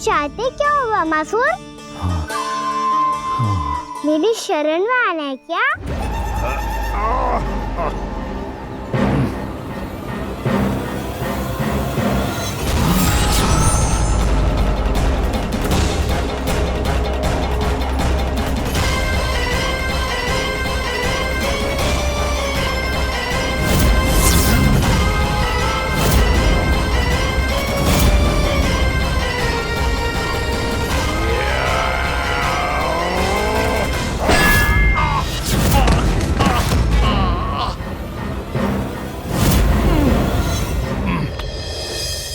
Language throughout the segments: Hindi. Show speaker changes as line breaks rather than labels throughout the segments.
चाहते क्या हो वामासुर? मेरी शरण में आना है क्या?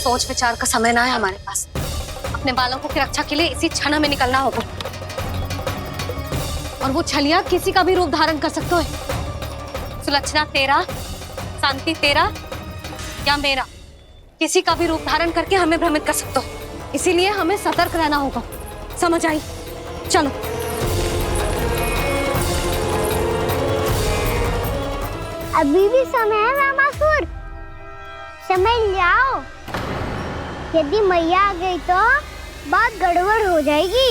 सोच विचार का समय ना है हमारे पास। अपने बालकों की रक्षा के लिए इसी क्षण हमें निकलना होगा। और वो छलिया किसी का भी रूप धारण कर सकते है। सुलक्षणा तेरा, शांति तेरा या मेरा, किसी का भी रूप धारण करके हमें भ्रमित कर सकते हो। इसीलिए हमें सतर्क रहना होगा। समझ आई? चलो।
अभी भी समय है वामासुर, समझ जाओ। यदि मैया आ गई तो बात गड़बड़ हो जाएगी।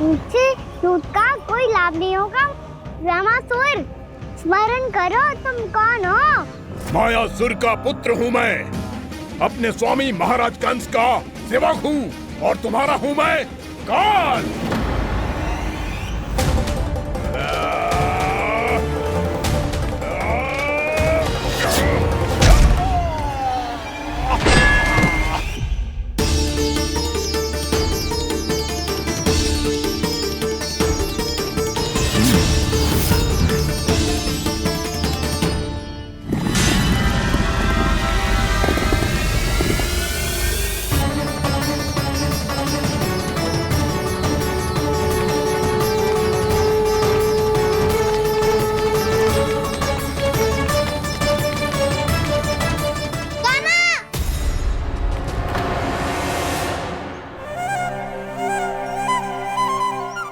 मुझसे दूध का कोई लाभ नहीं होगा। वामासुर, स्मरण करो तुम कौन हो?
मायासुर का पुत्र हूँ मैं। अपने स्वामी महाराज कंस का सेवक हूँ और तुम्हारा हूँ मैं काल।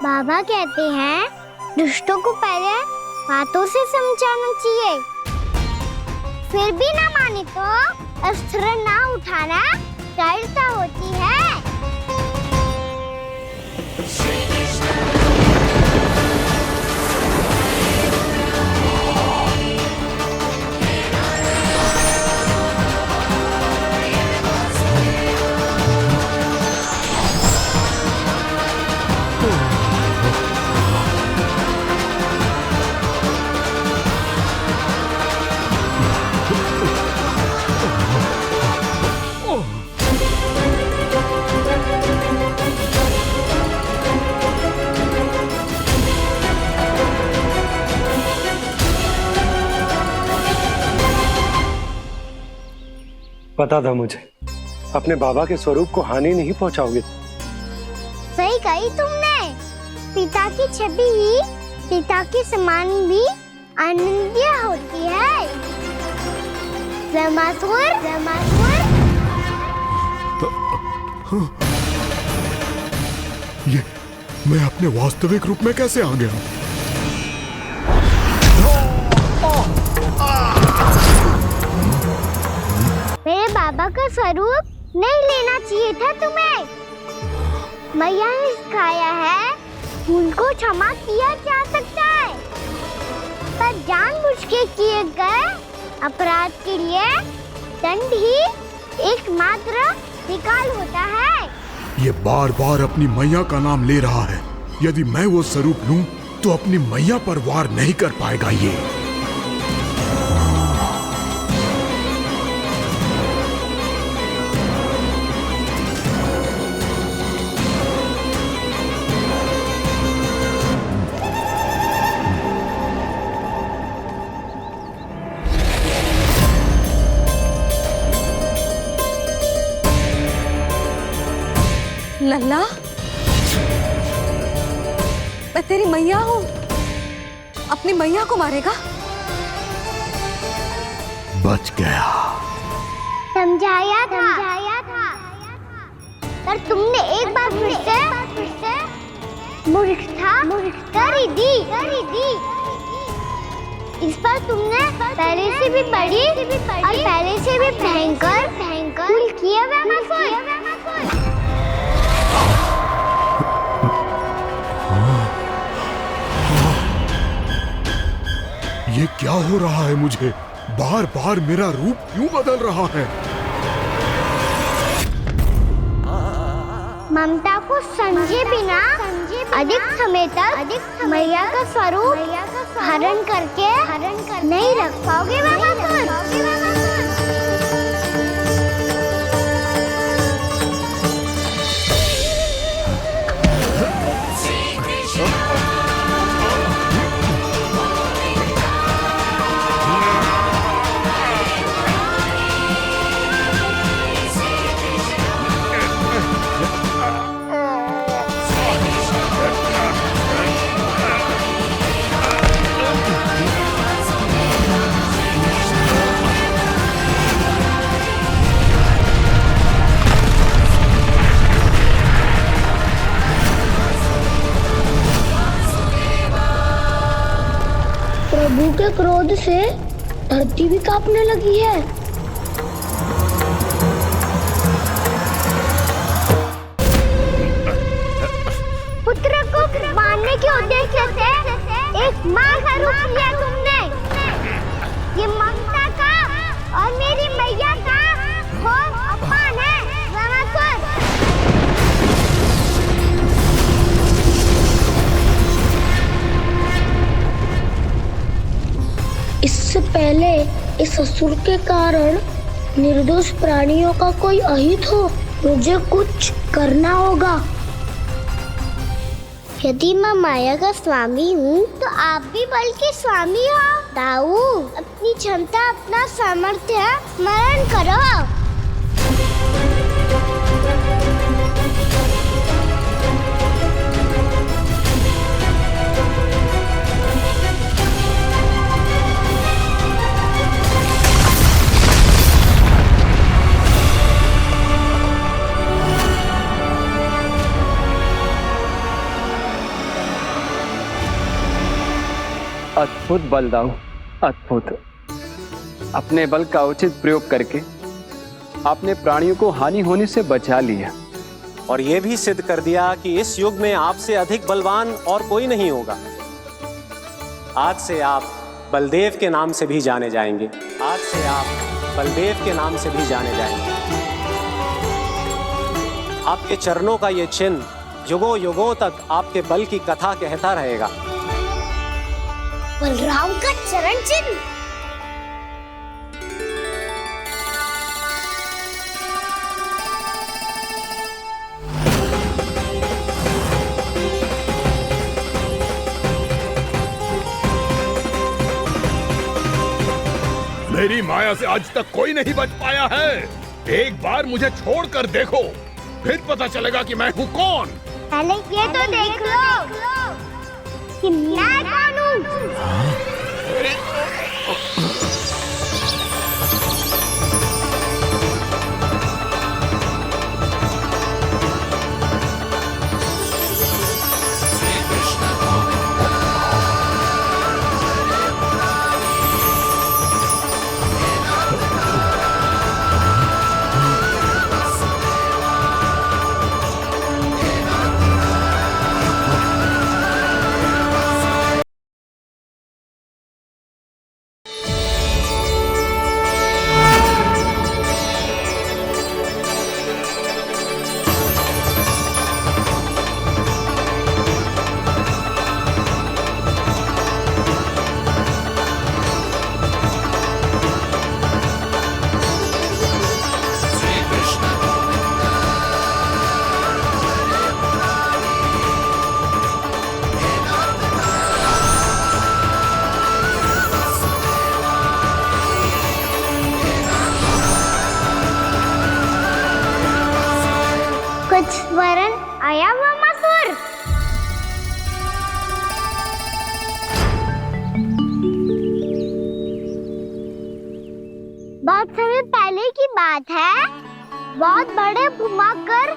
बाबा कहते हैं दुष्टों को पहले बातों से समझाना चाहिए, फिर भी ना माने तो अस्त्र ना उठाना कायरता होती है।
पता था मुझे, अपने बाबा के स्वरूप को हानि नहीं पहुंचाओगे।
सही कही तुमने। पिता की छवि ही पिता के समान भी आनंदीय होती है। वामासुर, वामासुर।
ये मैं अपने वास्तविक रूप में कैसे आ गया?
मेरे बाबा का स्वरूप नहीं लेना चाहिए था तुम्हें। मैया ने सिखाया है भूल को क्षमा किया जा सकता है, पर जानबूझ के किए गए अपराध के लिए दंड ही एकमात्र विकल्प होता है।
ये बार बार अपनी मैया का नाम ले रहा है। यदि मैं वो स्वरूप लूं तो अपनी मैया पर वार नहीं कर पाएगा ये।
लल्ला, मैं तेरी मैया हूँ। अपनी मैया को मारेगा?
बच गया।
समझाया था, पर तुमने एक बार फिर से मूर्खता कर ही दी। इस बार तुमने पहले से भी बड़ी और पहले से भी भयंकर भूल किया
ये क्या हो रहा है मुझे? बार बार मेरा रूप क्यों बदल रहा है?
ममता को समझे बिना अधिक समय तक मैया का स्वरूप हरण करके नहीं रख पाओगे प्रभु के क्रोध से धरती भी कांपने लगी है। पुत्र को मारने के उद्देश्य से एक मां का रूप लिया तुमने। ये ममता का और मेरी मैया का घोर अपमान है रामासुर। इससे पहले इस असुर के कारण निर्दोष प्राणियों का कोई अहित हो, मुझे कुछ करना होगा। यदि मैं माया का स्वामी हूँ तो आप भी बल के स्वामी हो। दाऊ, अपनी क्षमता अपना सामर्थ्य स्मरण करो।
अद्भुत बलदाऊ, अद्भुत। अपने बल का उचित प्रयोग करके आपने प्राणियों को हानि होने से बचा लिया
और यह भी सिद्ध कर दिया कि इस युग में आपसे अधिक बलवान और कोई नहीं होगा। आज से आप बलदेव के नाम से भी जाने जाएंगे। आज से आप बलदेव के नाम से भी जाने जाएंगे। आपके चरणों का ये चिन्ह युगों युगों तक आपके बल की कथा कहता रहेगा।
बलराम का चरण चिन्ह।
मेरी माया से आज तक कोई नहीं बच पाया है। एक बार मुझे छोड़कर देखो, फिर पता चलेगा कि मैं हूँ कौन।
पहले ये तो देख लो कि मैं कौन हूँ। वरण आया वामासुर। बहुत समय पहले की बात है। बहुत बड़े भूमाकर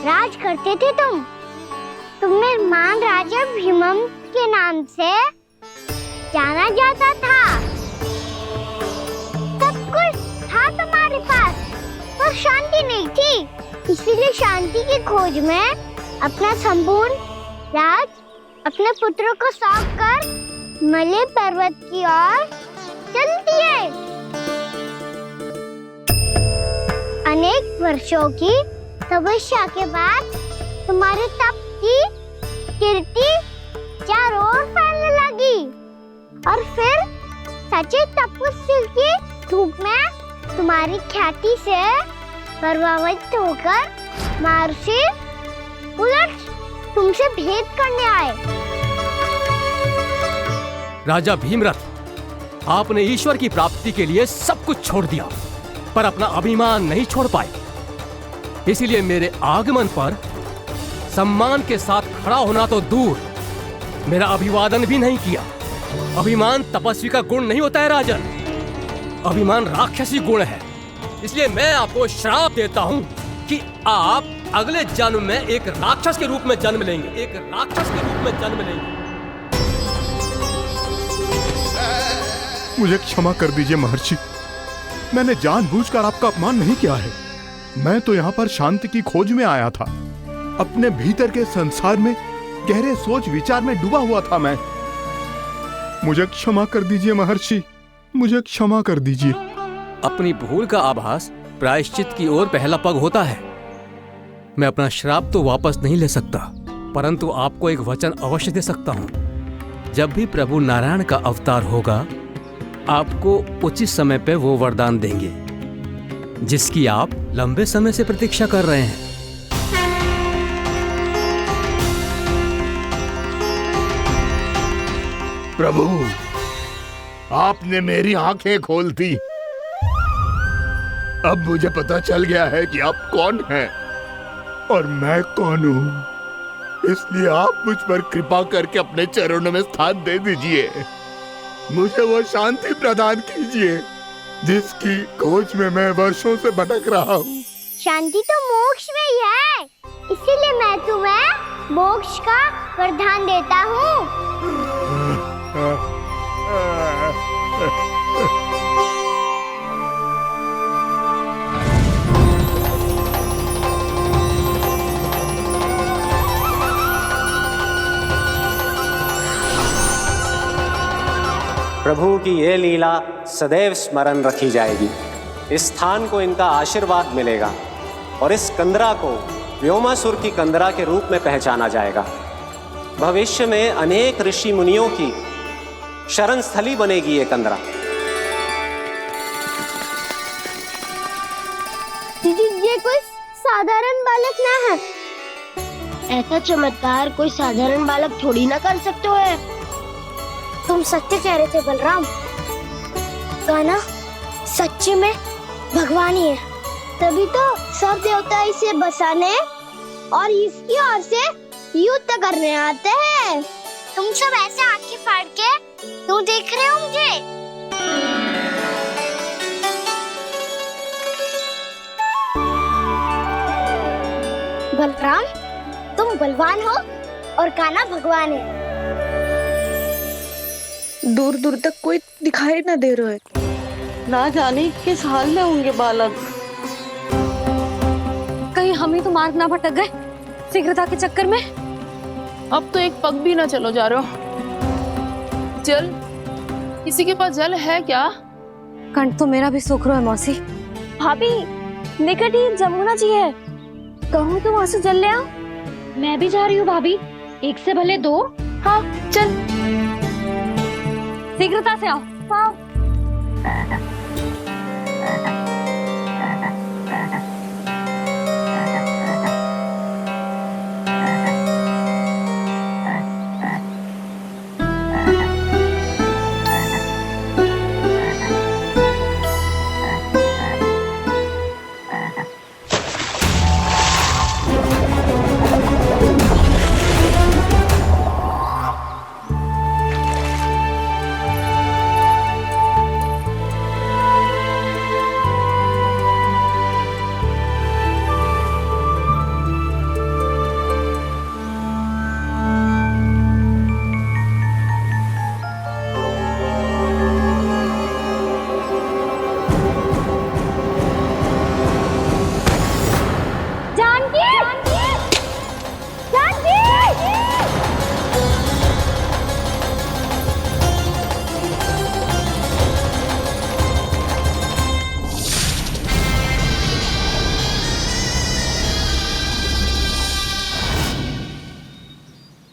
राज करते थे तुम्हें महान राजा भीमम के नाम से जाना जाता था। थी, इसीलिए शांति की खोज में अपना संपूर्ण राज अपने पुत्रों को सौंप कर हिमालय पर्वत की ओर चलती है। अनेक वर्षों की तपस्या के बाद तुम्हारे तप की कीर्ति चारों ओर फैलने लगी और फिर सच्चे तपस्वी के रूप में तुम्हारी ख्याति से प्रभावित होकर महर्षि उलट तुमसे भेंट करने आए।
राजा भीमरथ, आपने ईश्वर की प्राप्ति के लिए सब कुछ छोड़ दिया, पर अपना अभिमान नहीं छोड़ पाए। इसीलिए मेरे आगमन पर सम्मान के साथ खड़ा होना तो दूर, मेरा अभिवादन भी नहीं किया। अभिमान तपस्वी का गुण नहीं होता है राजन, अभिमान राक्षसी गुण है। इसलिए मैं आपको श्राप देता हूँ कि आप अगले जन्म में एक राक्षस के रूप में जन्म लेंगे, एक राक्षस के रूप में जन्म लेंगे।
मुझे क्षमा कर दीजिए महर्षि, मैंने जानबूझकर आपका अपमान नहीं किया है। मैं तो यहाँ पर शांति की खोज में आया था। अपने भीतर के संसार में गहरे सोच विचार में डूबा हुआ था मैं। मुझे क्षमा कर दीजिए महर्षि, मुझे क्षमा कर दीजिए।
अपनी भूल का आभास प्रायश्चित की ओर पहला पग होता है। मैं अपना श्राप तो वापस नहीं ले सकता, परंतु आपको एक वचन अवश्य दे सकता हूँ। जब भी प्रभु नारायण का अवतार होगा, आपको उचित समय पे वो वरदान देंगे जिसकी आप लंबे समय से प्रतीक्षा कर रहे हैं।
प्रभु, आपने मेरी आंखें खोल दी। अब मुझे पता चल गया है कि आप कौन हैं और मैं कौन हूँ। इसलिए आप मुझ पर कृपा करके अपने चरणों में स्थान दे दीजिए। मुझे वो शांति प्रदान कीजिए जिसकी खोज में मैं वर्षों से भटक रहा हूँ।
शांति तो मोक्ष में ही है, इसीलिए मैं तुम्हें मोक्ष का वरदान देता हूँ।
प्रभु की ये लीला सदैव स्मरण रखी जाएगी। इस स्थान को इनका आशीर्वाद मिलेगा और इस कंदरा को व्योमासुर की कंदरा के रूप में पहचाना जाएगा। भविष्य में अनेक ऋषि मुनियों की शरण स्थली बनेगी ये कंदरा।
दीदी, ये कोई साधारण बालक ना है। ऐसा चमत्कार कोई साधारण बालक थोड़ी ना कर सकते हो। तुम सत्य कह रहे थे बलराम, गाना सच्ची में भगवान ही है, तभी तो सब देवता इसे बसाने और इसकी ओर से युद्ध करने आते हैं। तुम सब ऐसे आंखें फाड़ के क्यों देख रहे हो मुझे? बलराम, तुम बलवान हो और कान्हा भगवान है।
दूर दूर तक कोई दिखाई न दे रहा है, ना जाने किस हाल में होंगे बालक।
कहीं हम ही तो मार्ग ना भटक गए शीघ्रता के चक्कर में।
अब तो एक पग भी ना चलो जा रहे हो। जल, किसी के पास जल है क्या?
कंठ तो मेरा भी सूख रहा है मौसी।
भाभी, निकट ही जमुना जी है, कहूँ तो वहाँ से जल ले आओ। मैं भी जा रही हूँ भाभी, एक से भले दो।
हाँ चल, शीघ्रता से आओ। हाँ।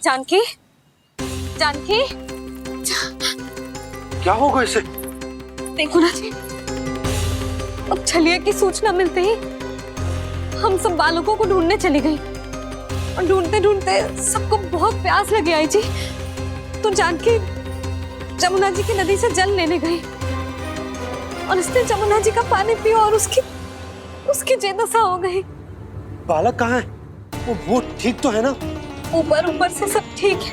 जानकी, जानकी,
क्या होगा इसे?
देखो ना जी, अब छलिया की सूचना मिलते ही हम सब बालकों को ढूंढने चली गई और ढूंढते ढूंढते सबको बहुत प्यास लगी आई जी। तो जानकी जमुना जी की नदी से जल लेने गई और उसने जमुना जी का पानी पिया और उसकी जेदशा हो गई।
बालक कहाँ है? वो ठीक तो है ना?
ऊपर से सब ठीक है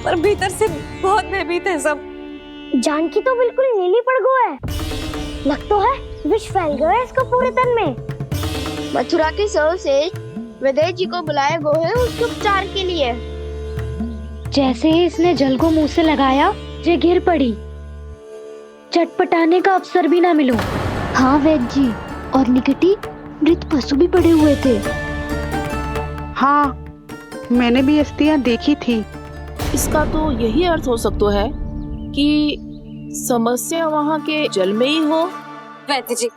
पर भीतर से बहुत भयभीत है सब।
जानकी तो बिल्कुल नीली पड़ गया है, लग तो है विष फैल गया है इसको पूरे तन में।
मथुरा के सर्वश्रेष्ठ विदेह जी को बुलाया गया है उसके उपचार के लिए।
जैसे ही इसने जल को मुंह से लगाया, ये गिर पड़ी। चटपटाने का अवसर भी ना मिलो। हाँ वैद्य जी, और निकटी मृत पशु भी पड़े हुए थे।
हाँ, मैंने भी अस्थियां देखी थी।
इसका तो यही अर्थ हो सकता है कि समस्या वहाँ के जल में ही हो।
वैद्य जी,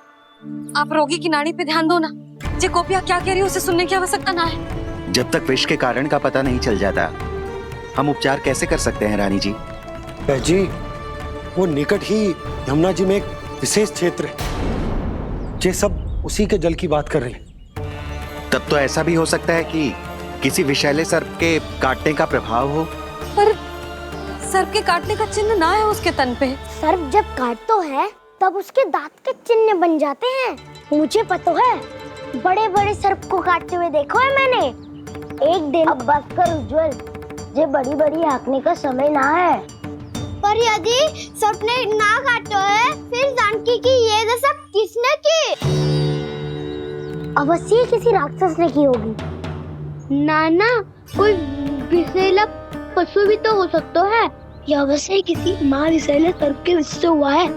आप रोगी की नाड़ी पे ध्यान दो ना। जे गोपिया क्या कह रही है उसे सुनने की आवश्यकता ना है।
जब तक विष के कारण का पता नहीं चल जाता, हम उपचार कैसे कर सकते हैं रानी जी?
जी, वो निकट ही यमुना जी में एक विशेष क्षेत्र है। ये सब उसी के जल की बात कर रही है।
तब तो ऐसा भी हो सकता है कि किसी विषैले सर्प के काटने का प्रभाव हो।
पर सर्प के काटने का चिन्ह ना है उसके तन पे।
सर्प जब काटतो है तब उसके दांत के चिन्ह बन जाते हैं। मुझे पता है, बड़े बड़े सर्प को काटते हुए देखो है मैंने। एक दिन अब बस कर उज्जवल, ये बड़ी बड़ी हाँकने का समय ना है। पर यदि सर्प ने ना काटो है, फिर जानकी की ये दशा किसने की? अवश्य किसी राक्षस ने की होगी। नाना, कोई विषैला पशु भी तो हो सकता है। यह अवश्य किसी माँ विषैले सर्प के विष से हुआ है।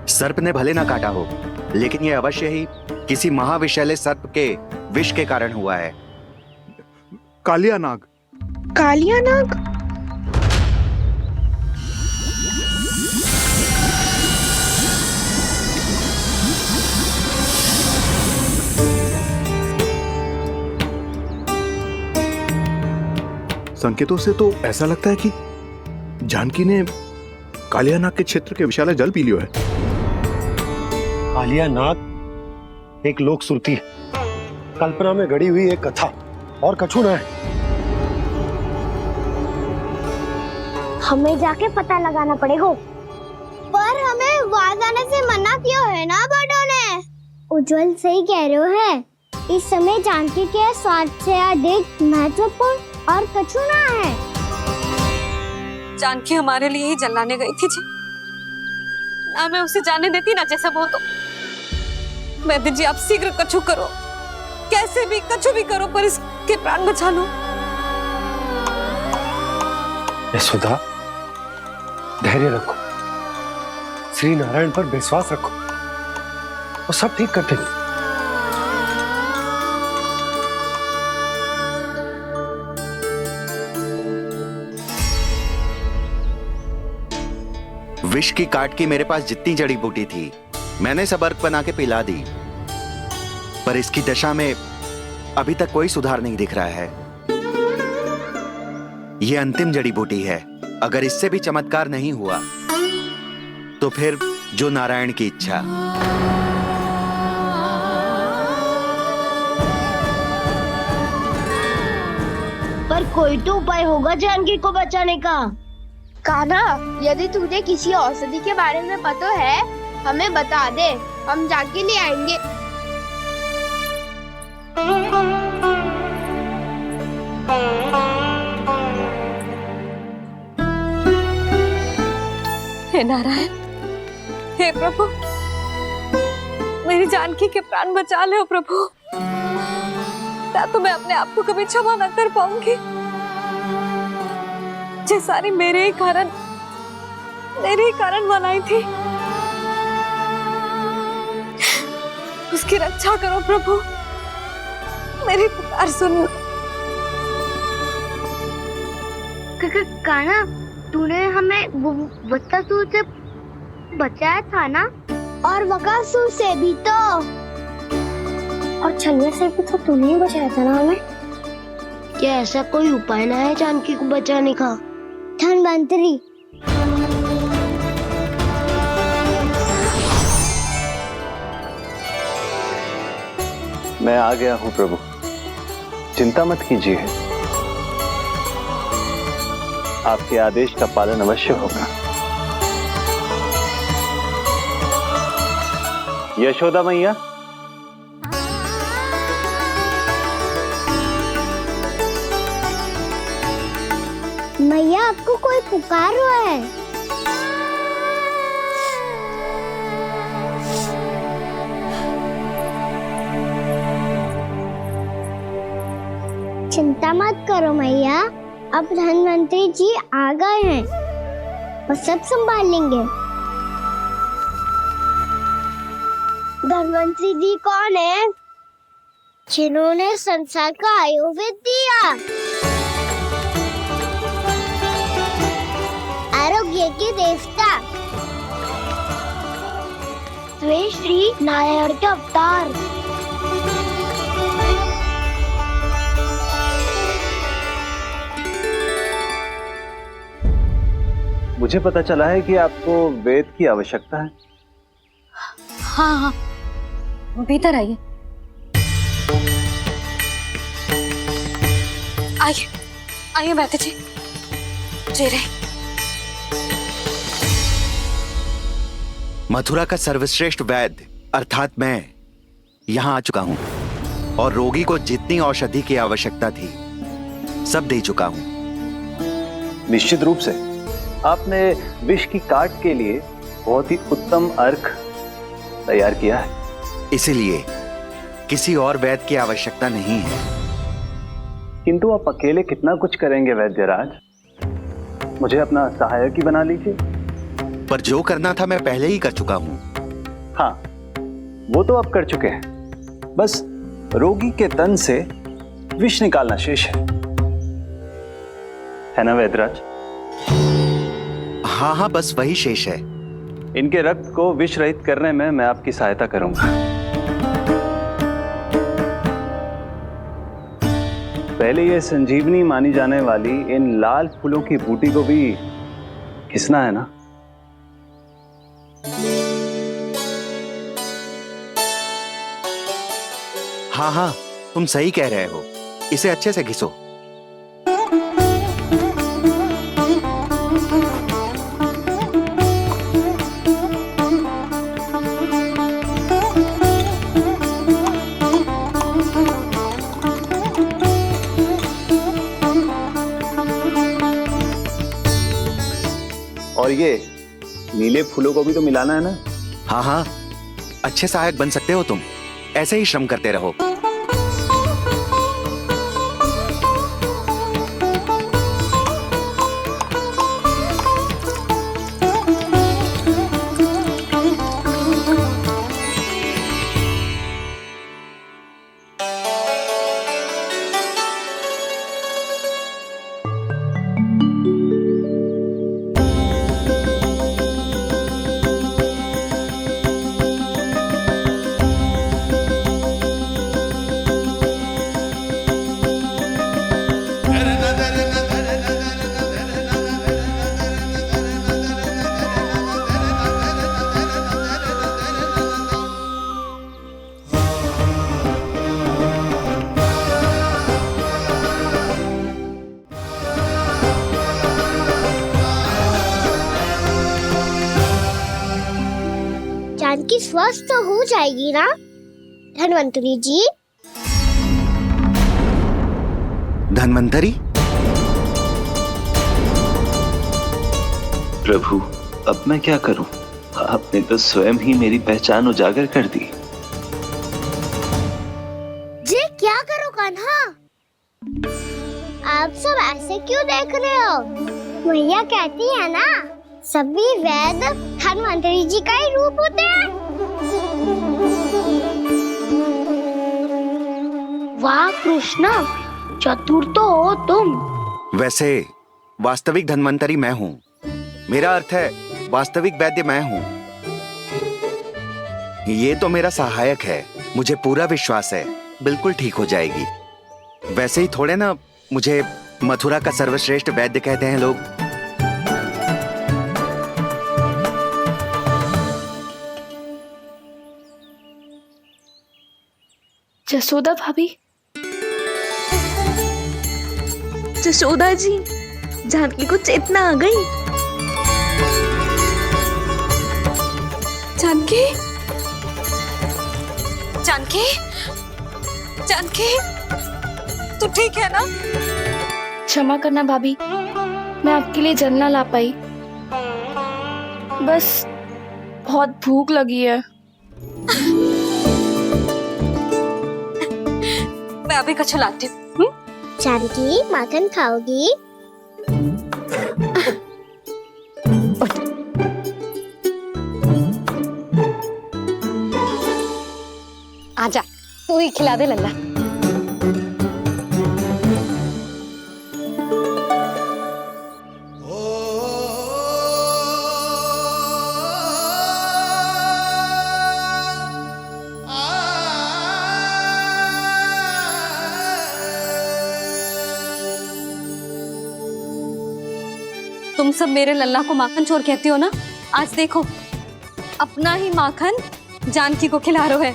सर्प ने भले ना काटा हो, लेकिन यह अवश्य ही किसी महाविषैले सर्प के विष के कारण हुआ है।
कालिया नाग।
कालिया नाग?
संकेतों से तो ऐसा लगता है कि जानकी ने कालिया नाग के क्षेत्र के विशाल जल पी लियो है।
कालिया नाग एक लोक श्रुति है, कल्पना में गढ़ी हुई एक कथा और कछु न है।
हमें जाके पता लगाना पड़ेगा। पर हमें वहां जाने से मना किया है ना बड़ों ने। उज्जवल सही कह रहे हो है। इस समय जानकी के स्वास्थ्य से अधिक महत्वपूर्ण और कछु ना है।
जानकी हमारे लिए ही जलाने गई थी जी। ना मैं उसे जाने देती ना जैसा वो तो। वैद्य जी, आप शीघ्र कछु करो, कैसे भी कछु भी करो, पर इसके प्राण बचा लो।
यशोदा, धैर्य रखो, श्री नारायण पर विश्वास रखो, वो सब ठीक कर देंगे।
विष की काट की मेरे पास जितनी जड़ी बूटी थी, मैंने सब अर्क बना के पिला दी, पर इसकी दशा में अभी तक कोई सुधार नहीं दिख रहा है। यह अंतिम जड़ी बूटी है। अगर इससे भी चमत्कार नहीं हुआ तो फिर जो नारायण की इच्छा।
पर कोई तो उपाय होगा जानकी को बचाने का। कान्हा, यदि तुझे किसी औषधि के बारे में पता है, हमें बता दे, हम जाके ले आएंगे।
हे नारायण, हे प्रभु, मेरी जानकी के प्राण बचा ले प्रभु। या तो मैं अपने आप को कभी क्षमा न कर पाऊंगी। ये सारी मेरे ही कारण बनाई थी। उसकी रक्षा करो प्रभु, मेरी पुकार सुनो।
कान्हा, तूने हमें वत्सासुर से बचाया था ना? और बकासुर से भी तो। और छलिया से भी तो तूने ही बचाया था ना हमें?
क्या ऐसा कोई उपाय ना है जानकी को बचाने का?
धन्वंतरी,
मैं आ गया हूं प्रभु, चिंता मत कीजिए, आपके आदेश का पालन अवश्य होगा। यशोदा मैया,
मैया आपको कोई पुकार रहा है। चिंता मत करो मैया, अब धन्वंतरी जी आ गए हैं, वो सब संभाल लेंगे। धन्वंतरी जी कौन है? जिन्होंने संसार का आयुर्वेद दिया, आरोग्य के देवता, वे श्री नारायण के अवतार।
मुझे पता चला है कि आपको वेद की आवश्यकता है।
हाँ हाँ, भीतर आइए। आइए आइए बैठे जी, जी रहे।
मथुरा का सर्वश्रेष्ठ वैद्य अर्थात मैं यहाँ आ चुका हूँ और रोगी को जितनी औषधि की आवश्यकता थी सब दे चुका हूँ।
निश्चित रूप से आपने विष की काट के लिए बहुत ही उत्तम अर्क तैयार किया है,
इसीलिए किसी और वैद्य की आवश्यकता नहीं है।
किंतु आप अकेले कितना कुछ करेंगे वैद्यराज, मुझे अपना सहायक ही बना लीजिए।
पर जो करना था मैं पहले ही कर चुका हूँ।
हाँ, वो तो आप कर चुके हैं, बस रोगी के तन से विष निकालना शेष है ना वैद्यराज?
हाँ हाँ, बस वही शेष है।
इनके रक्त को विष रहित करने में मैं आपकी सहायता करूंगा। पहले ये संजीवनी मानी जाने वाली इन लाल फूलों की बूटी को भी घिसना है ना?
हाँ हाँ, तुम सही कह रहे हो, इसे अच्छे से घिसो।
और ये नीले फूलों को भी तो मिलाना है ना?
हाँ हाँ, अच्छे सहायक बन सकते हो तुम, ऐसे ही श्रम करते रहो।
जानकी स्वस्थ तो हो जाएगी ना धन्वंतरी जी?
धन्वंतरी?
प्रभु, अब मैं क्या करूं? आपने तो स्वयं ही मेरी पहचान उजागर कर दी।
जी क्या करो कान्हा? आप सब ऐसे क्यों देख रहे हो? मैया कहती है ना, सभी वैद्य धन्वंतरी जी का ही रूप होते हैं।
वाह कृष्णा, चतुर तो हो तुम।
वैसे वास्तविक धन्वंतरी मैं हूँ, मेरा अर्थ है वास्तविक वैद्य मैं हूँ। ये तो मेरा सहायक है, मुझे पूरा विश्वास है बिल्कुल ठीक हो जाएगी। वैसे ही थोड़े ना मुझे मथुरा का सर्वश्रेष्ठ वैद्य कहते हैं लोग।
जसोदा भाभी, जसोदा जी, जानकी को चेतना आ गई।
जानकी, जानकी, जानकी, तू ठीक है ना?
क्षमा करना भाभी, मैं आपके लिए जल ना ला पाई। बस बहुत भूख लगी है।
मैं अभी कछु लाती हूँ।
जानकी, माखन खाओगी?
आजा, तू ही खिला दे लल्ला। तुम सब मेरे लल्ला को माखन चोर कहती हो ना? आज देखो, अपना ही माखन जानकी को खिला रहे हो।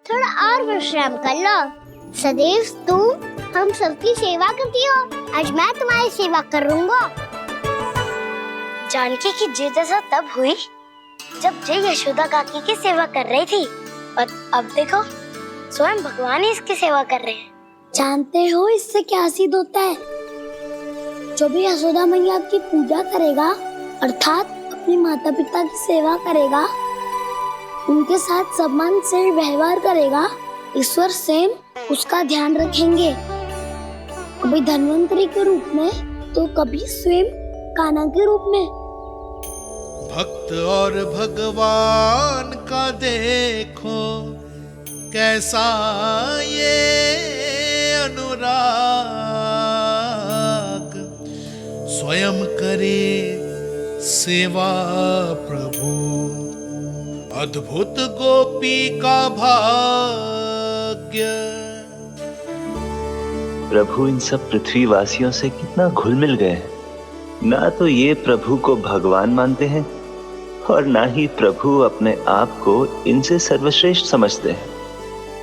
थोड़ा और विश्राम कर लो। सदैव तुम हम सबकी सेवा करती हो, आज मैं तुम्हारी सेवा करूंगा। जानकी की जिज्ञासा तब हुई जब जय यशोदा काकी की सेवा कर रही थी, और अब देखो स्वयं भगवान ही इसकी सेवा कर रहे हैं। जानते हो इससे क्या सिद्ध होता है? जो भी यशोदा मैया की पूजा करेगा, अर्थात अपने माता पिता की सेवा करेगा, उनके साथ सम्मान से व्यवहार करेगा, ईश्वर स्वयं उसका ध्यान रखेंगे। कभी धन्वंतरी के रूप में तो कभी स्वयं कान्हा के रूप में।
भक्त और भगवान का देखो कैसा ये अनुराग, स्वयं करे सेवा प्रभु, अद्भुत गोपी का भाग्य।
प्रभु इन सब पृथ्वीवासियों से कितना घुल मिल गए हैं। ना तो ये प्रभु को भगवान मानते हैं और ना ही प्रभु अपने आप को इनसे सर्वश्रेष्ठ समझते हैं।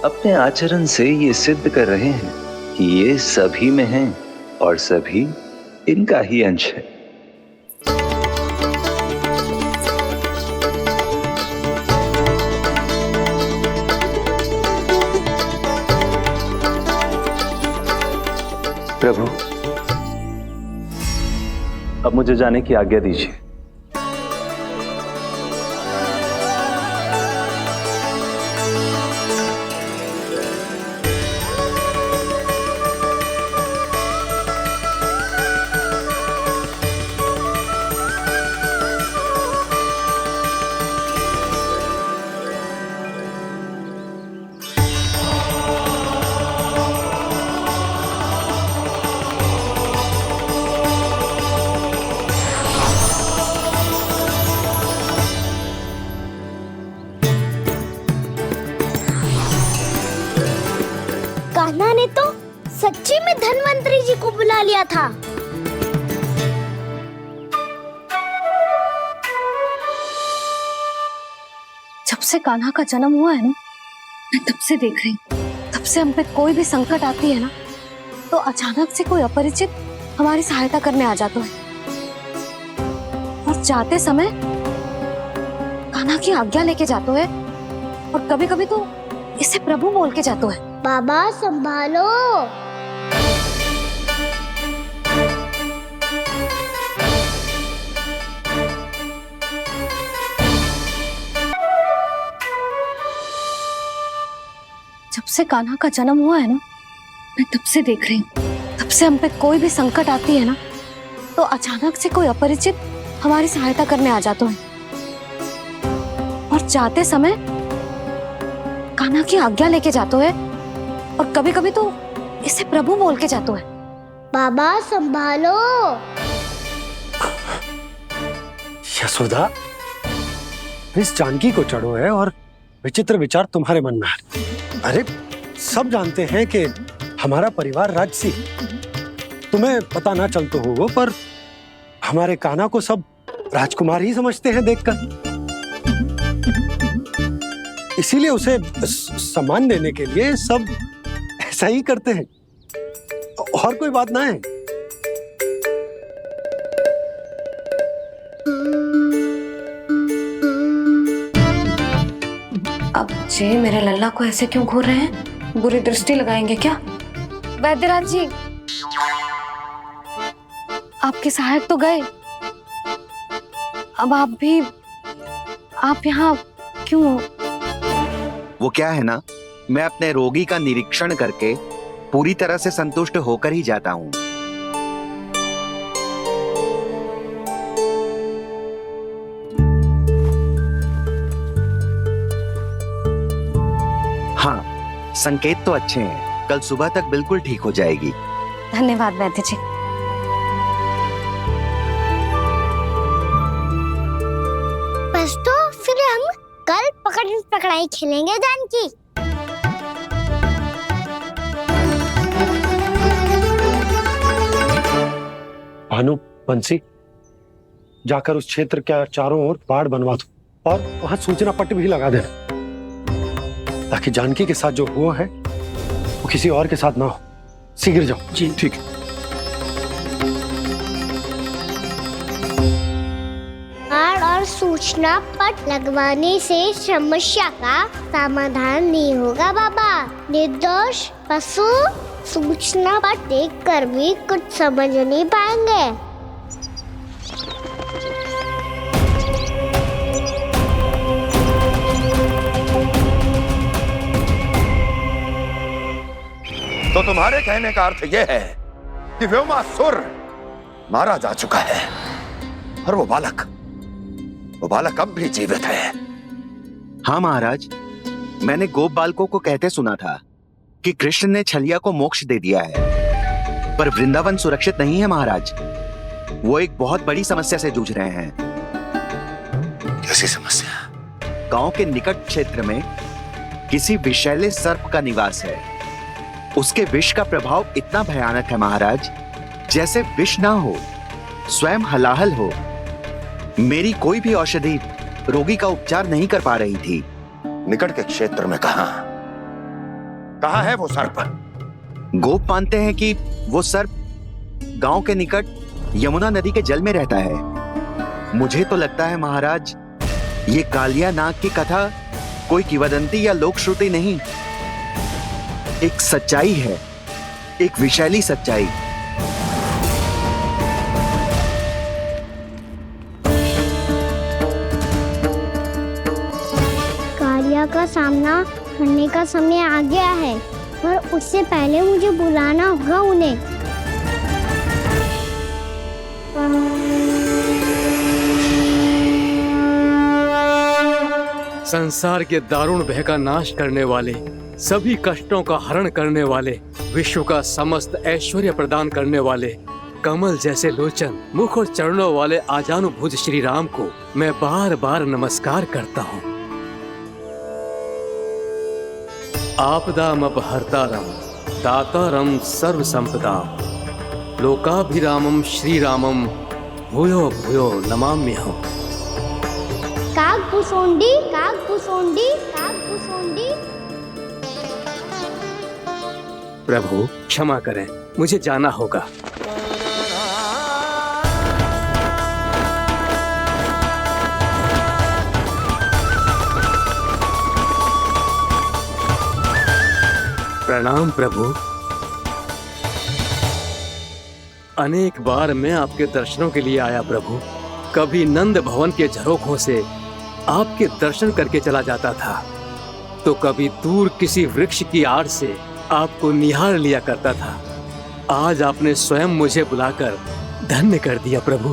अपने आचरण से ये सिद्ध कर रहे हैं कि ये सभी में हैं और सभी इनका ही अंश है।
प्रभु, अब मुझे जाने की आज्ञा दीजिए।
कान्हा ने तो सच्ची में धन्वंतरी जी को बुला लिया था।
जब से कान्हा का जन्म हुआ है ना, मैं तब से देख रही हूँ, तब से हम पे कोई भी संकट आती है ना, तो अचानक से कोई अपरिचित हमारी सहायता करने आ जाता है, और जाते समय कान्हा की आज्ञा लेके जाते है, और कभी कभी तो इसे प्रभु बोल के जाते है।
बाबा संभालो।
जब से कान्हा का जन्म हुआ है ना, मैं तब से देख रही हूँ, तब से हम पे कोई भी संकट आती है ना, तो अचानक से कोई अपरिचित हमारी सहायता करने आ जाते हैं, और जाते समय कान्हा की आज्ञा लेके जाते हैं, और कभी कभी तो इसे प्रभु बोल के जाते हैं।
बाबा संभालो।
यशोदा, इस जानकी को चढ़ो है और विचित्र विचार तुम्हारे मन में है। अरे सब जानते हैं कि हमारा परिवार राजसी, तुम्हें पता ना चलते हो वो, पर हमारे कान्हा को सब राजकुमार ही समझते हैं देखकर। इसीलिए उसे सम्मान देने के लिए सब ऐसा ही करते हैं, और कोई बात ना है।
अब जी मेरे लल्ला को ऐसे क्यों घूर रहे हैं? बुरी दृष्टि लगाएंगे क्या? वैद्यराज जी, आपके सहायक तो गए, अब आप यहाँ क्यों हो?
वो क्या है ना, मैं अपने रोगी का निरीक्षण करके पूरी तरह से संतुष्ट होकर ही जाता हूँ। हाँ, संकेत तो अच्छे हैं, कल सुबह तक बिल्कुल ठीक हो जाएगी।
धन्यवाद वैद्य जी।
बस तो फिर हम कल पकड़न पकड़ाई खेलेंगे जानकी।
भानु, बंसी, जाकर उस क्षेत्र के चारों ओर बाड़ बनवा दो और वहां सूचना पट्ट भी लगा देना, ताकि जानकी के साथ जो हुआ है वो किसी और के साथ ना हो। शीघ्र जाओ।
जी ठीक है।
और सूचना पट लगवाने से समस्या का समाधान नहीं होगा बाबा। निर्दोष पशु सूचना पट देखकर भी कुछ समझ नहीं पाएंगे।
तो तुम्हारे कहने का अर्थ यह है कि व्योमासुर मारा जा चुका है और वो बालक अब भी जीवित है।
हाँ महाराज, मैंने गोप बालकों को कहते सुना था कि कृष्ण ने छलिया को मोक्ष दे दिया है, पर वृंदावन सुरक्षित नहीं है महाराज। वो एक बहुत बड़ी समस्या से जूझ रहे हैं।
कैसी समस्या?
गांव के निकट क्षेत्र में किसी विषैले सर्प का निवास है। उसके विष का प्रभाव इतना भयानक है महाराज, जैसे विष ना हो, स्वयं हलाहल हो। मेरी कोई भी औषधि रोगी का उपचार नहीं कर पा रही थी।
निकट के क्षेत्र में कहां है वो सर्प?
गोप मानते हैं कि वो सर्प गांव के निकट यमुना नदी के जल में रहता है। मुझे तो लगता है महाराज, ये कालिया नाग की कथा कोई किंवदंती या लोक श्रुति नहीं, एक सच्चाई है, एक विषैली सच्चाई।
कालिया का सामना करने का समय आ गया है, पर उससे पहले मुझे बुलाना होगा उन्हें।
संसार के दारुण भय का नाश करने वाले, सभी कष्टों का हरण करने वाले, विश्व का समस्त ऐश्वर्य प्रदान करने वाले, कमल जैसे लोचन, मुख और चरणों वाले आजानुभुज श्री राम को मैं बार बार नमस्कार करता हूँ। आपदामपहर्तारं दातारं सर्व संपदा लोकाभिरामं श्री रामं भूयो भूयो नमाम्यहम्।
कागभूसोंडी, कागभूसोंडी, कागभूसोंडी।
प्रभु क्षमा करें, मुझे जाना होगा। प्रणाम प्रभु। अनेक बार मैं आपके दर्शनों के लिए आया प्रभु। कभी नंद भवन के झरोखों से आपके दर्शन करके चला जाता था, तो कभी दूर किसी वृक्ष की आड़ से आपको निहार लिया करता था। आज आपने स्वयं मुझे बुलाकर धन्य कर दिया प्रभु।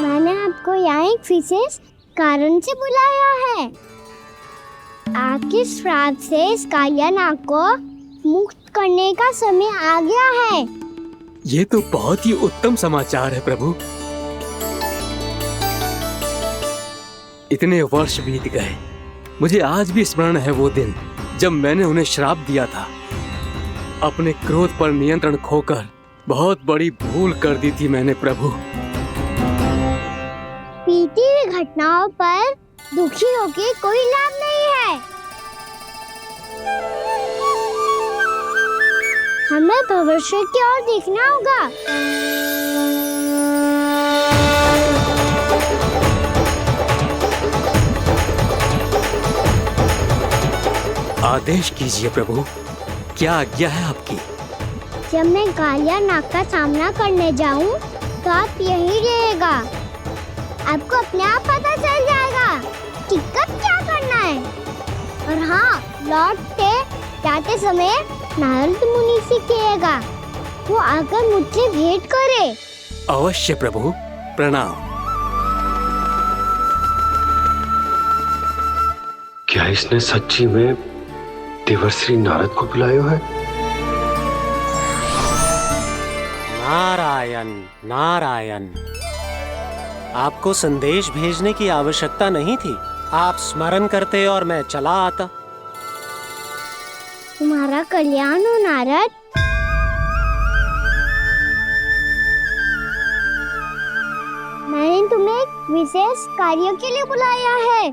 मैंने आपको यहाँ एक विशेष कारण से बुलाया है। आपके श्राद्ध से इस कालिया नाग को मुक्त करने का समय आ गया है।
ये तो बहुत ही उत्तम समाचार है प्रभु। इतने वर्ष बीत गए, मुझे आज भी स्मरण है वो दिन जब मैंने उन्हें श्राप दिया था। अपने क्रोध पर नियंत्रण खोकर बहुत बड़ी भूल कर दी थी मैंने प्रभु।
बीती हुई घटनाओं पर दुखी होके कोई लाभ नहीं है। हमें भविष्य की ओर देखना होगा।
आदेश कीजिए प्रभु, क्या आज्ञा है आपकी?
जब मैं कालिया नाग का सामना करने जाऊं, तो आप यही रहेगा। आपको अपने आप पता चल जाएगा कि कब क्या करना है। और हाँ, लौटते जाते समय नारद मुनि से कहिएगा, वो आकर मुझसे भेंट करे।
अवश्य प्रभु, प्रणाम।
क्या इसने सच्ची में देवर्षि नारद को बुलाया है?
नारायण नारायण, आपको संदेश भेजने की आवश्यकता नहीं थी। आप स्मरण करते और मैं चला आता।
तुम्हारा कल्याण हो नारद। मैंने तुम्हें एक विशेष कार्य के लिए बुलाया है।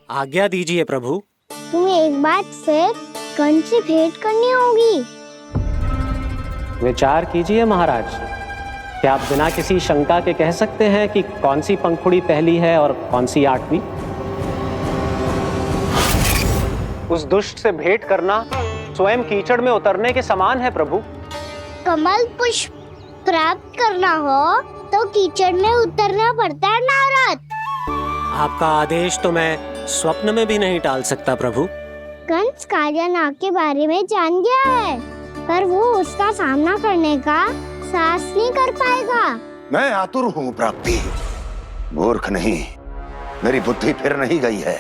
आज्ञा दीजिए प्रभु।
तुम्हें एक बार फिर कंस से भेंट करनी होगी।
विचार कीजिए महाराज, क्या आप बिना किसी शंका के कह सकते हैं कि कौन सी पंखुड़ी पहली है और कौन सी आठवीं? उस दुष्ट से भेंट करना स्वयं कीचड़ में उतरने के समान है प्रभु।
कमल पुष्प प्राप्त करना हो तो कीचड़ में उतरना पड़ता है नारद।
आपका आदेश तो मैं स्वप्न में भी नहीं टाल सकता प्रभु।
कंस कालिया नाग के बारे में जान गया है, पर वो उसका सामना करने का साहस नहीं कर पाएगा।
मैं आतुर हूँ प्राप्ति, मूर्ख नहीं। मेरी बुद्धि फिर नहीं गई है।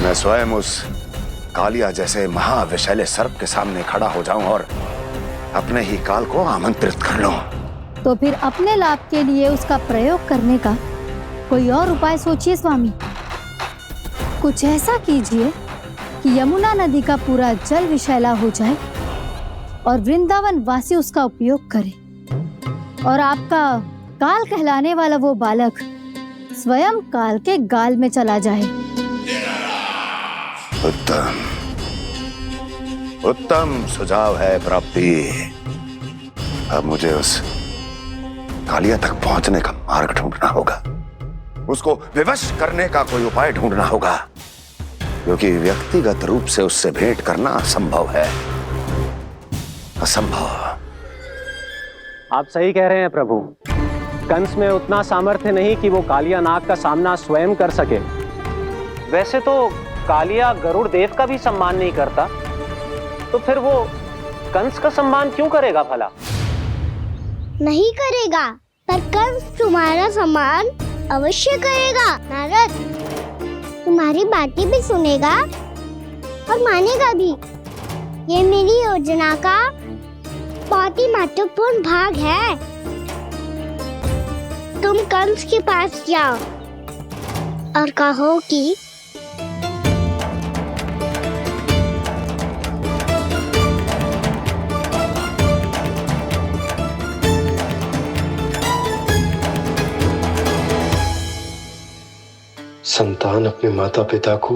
मैं स्वयं उस कालिया जैसे महाविषैले सर्प के सामने खड़ा हो जाऊं और अपने ही काल को आमंत्रित कर लूं।
तो फिर अपने लाभ के लिए उसका प्रयोग करने का कोई और उपाय सोचिए स्वामी। कुछ ऐसा कीजिए कि यमुना नदी का पूरा जल विषैला हो जाए और वृंदावन वासी उसका उपयोग करे, और आपका काल कहलाने वाला वो बालक स्वयं काल के गाल में चला जाए।
उत्तम उत्तम सुझाव है प्राप्ति। अब मुझे उस कालिया तक पहुंचने का मार्ग ढूंढना होगा। उसको विवश करने का कोई उपाय ढूंढना होगा, क्योंकि व्यक्तिगत रूप से उससे भेंट करना असंभव है। असंभव।
आप सही कह रहे हैं प्रभु। कंस में उतना सामर्थ्य नहीं कि वो कालिया नाग का सामना स्वयं कर सके। वैसे तो कालिया गरुड़ देव का भी सम्मान नहीं करता, तो फिर वो कंस का सम्मान क्यों करेगा भला?
नहीं करेगा, पर कंस तुम्हारा सम्मान अवश्य करेगा नारद। तुम्हारी बातें भी सुनेगा और मानेगा भी। ये मेरी योजना का बहुत ही महत्वपूर्ण भाग है। तुम कंस के पास जाओ और कहो कि
संतान अपने माता पिता को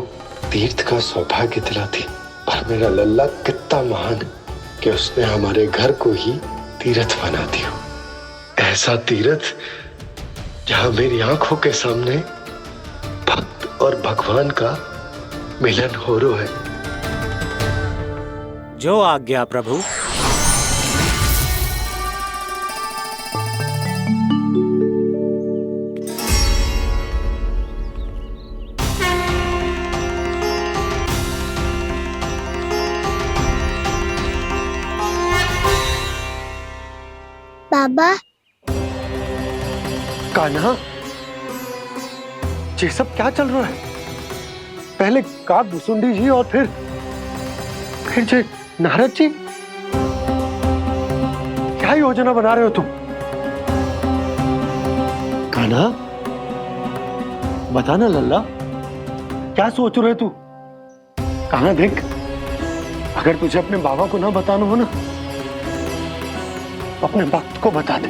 तीर्थ का सौभाग्य दिलाती, पर मेरा लल्ला कितना महान कि उसने हमारे घर को ही तीर्थ बना दिया। ऐसा तीर्थ जहां मेरी आंखों के सामने भक्त और भगवान का मिलन हो रहा है।
जो आज्ञा प्रभु।
बाबा।
कान्हा, ये सब क्या चल रहा है? पहले काग भुसुंडी जी और फिर ये नारद जी, क्या योजना बना रहे हो तुम? कान्हा, बताना लल्ला, क्या सोच रहे तू? कान्हा देख, अगर तुझे अपने बाबा को ना बताना हो ना, तो अपने भक्त को बता दे।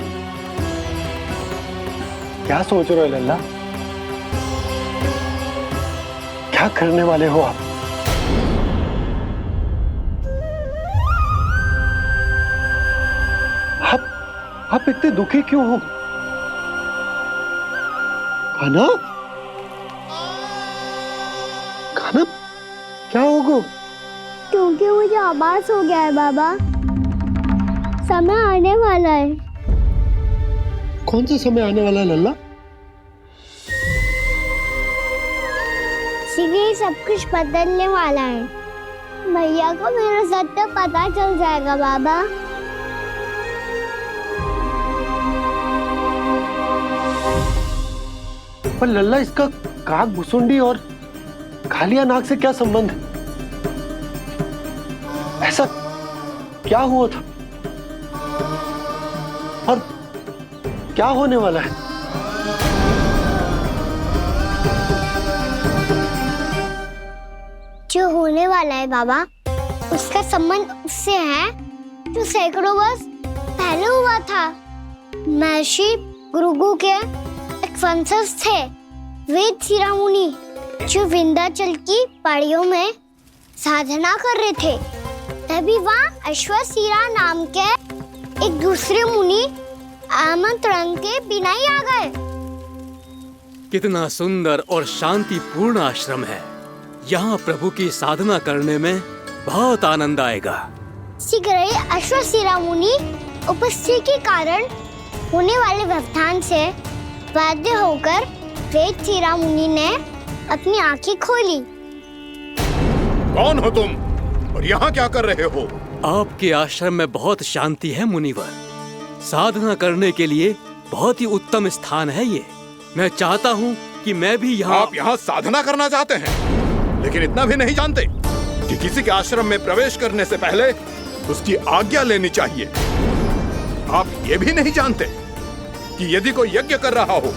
क्या सोच रहे हो लल्ला? क्या करने वाले हो आप? आप इतने दुखी क्यों हो? कान्हा, कान्हा, क्या होगा?
क्योंकि मुझे आभास हो गया है बाबा, समय आने वाला है।
कौन सा समय आने वाला है लल्ला?
सीधे सब कुछ बदलने वाला है। भैया को मेरा सत्य पता चल जाएगा बाबा।
पर लल्ला, इसका काग भुसुंडी और कालिया नाग से क्या संबंध है? ऐसा क्या हुआ था और क्या होने वाला है?
जो होने वाला है बाबा, उसका संबंध उससे है जो सैकड़ों वर्ष पहले हुआ था। महर्षि भृगु के एक वंशज थे वेद शिरोमुनि, जो विंध्याचल की पहाड़ियों में साधना कर रहे थे। तभी वहाँ अश्वशिरा नाम के एक दूसरे मुनि आमंत्रण के बिना ही आ गए।
कितना सुंदर और शांतिपूर्ण आश्रम है। यहाँ प्रभु की साधना करने में बहुत आनंद आएगा।
शीघ्र ही अश्वशिरा मुनि उपस्थिति के कारण होने वाले व्यवधान से बाध्य होकर वेद शिरोमुनि ने अपनी आंखें खोली।
कौन हो तुम और यहाँ क्या कर रहे हो?
आपके आश्रम में बहुत शांति है मुनिवर। साधना करने के लिए बहुत ही उत्तम स्थान है ये। मैं चाहता हूँ कि मैं भी यहाँ।
आप यहाँ साधना करना चाहते हैं, लेकिन इतना भी नहीं जानते कि किसी के आश्रम में प्रवेश करने से पहले उसकी आज्ञा लेनी चाहिए। आप ये भी नहीं जानते कि यदि कोई यज्ञ कर रहा हो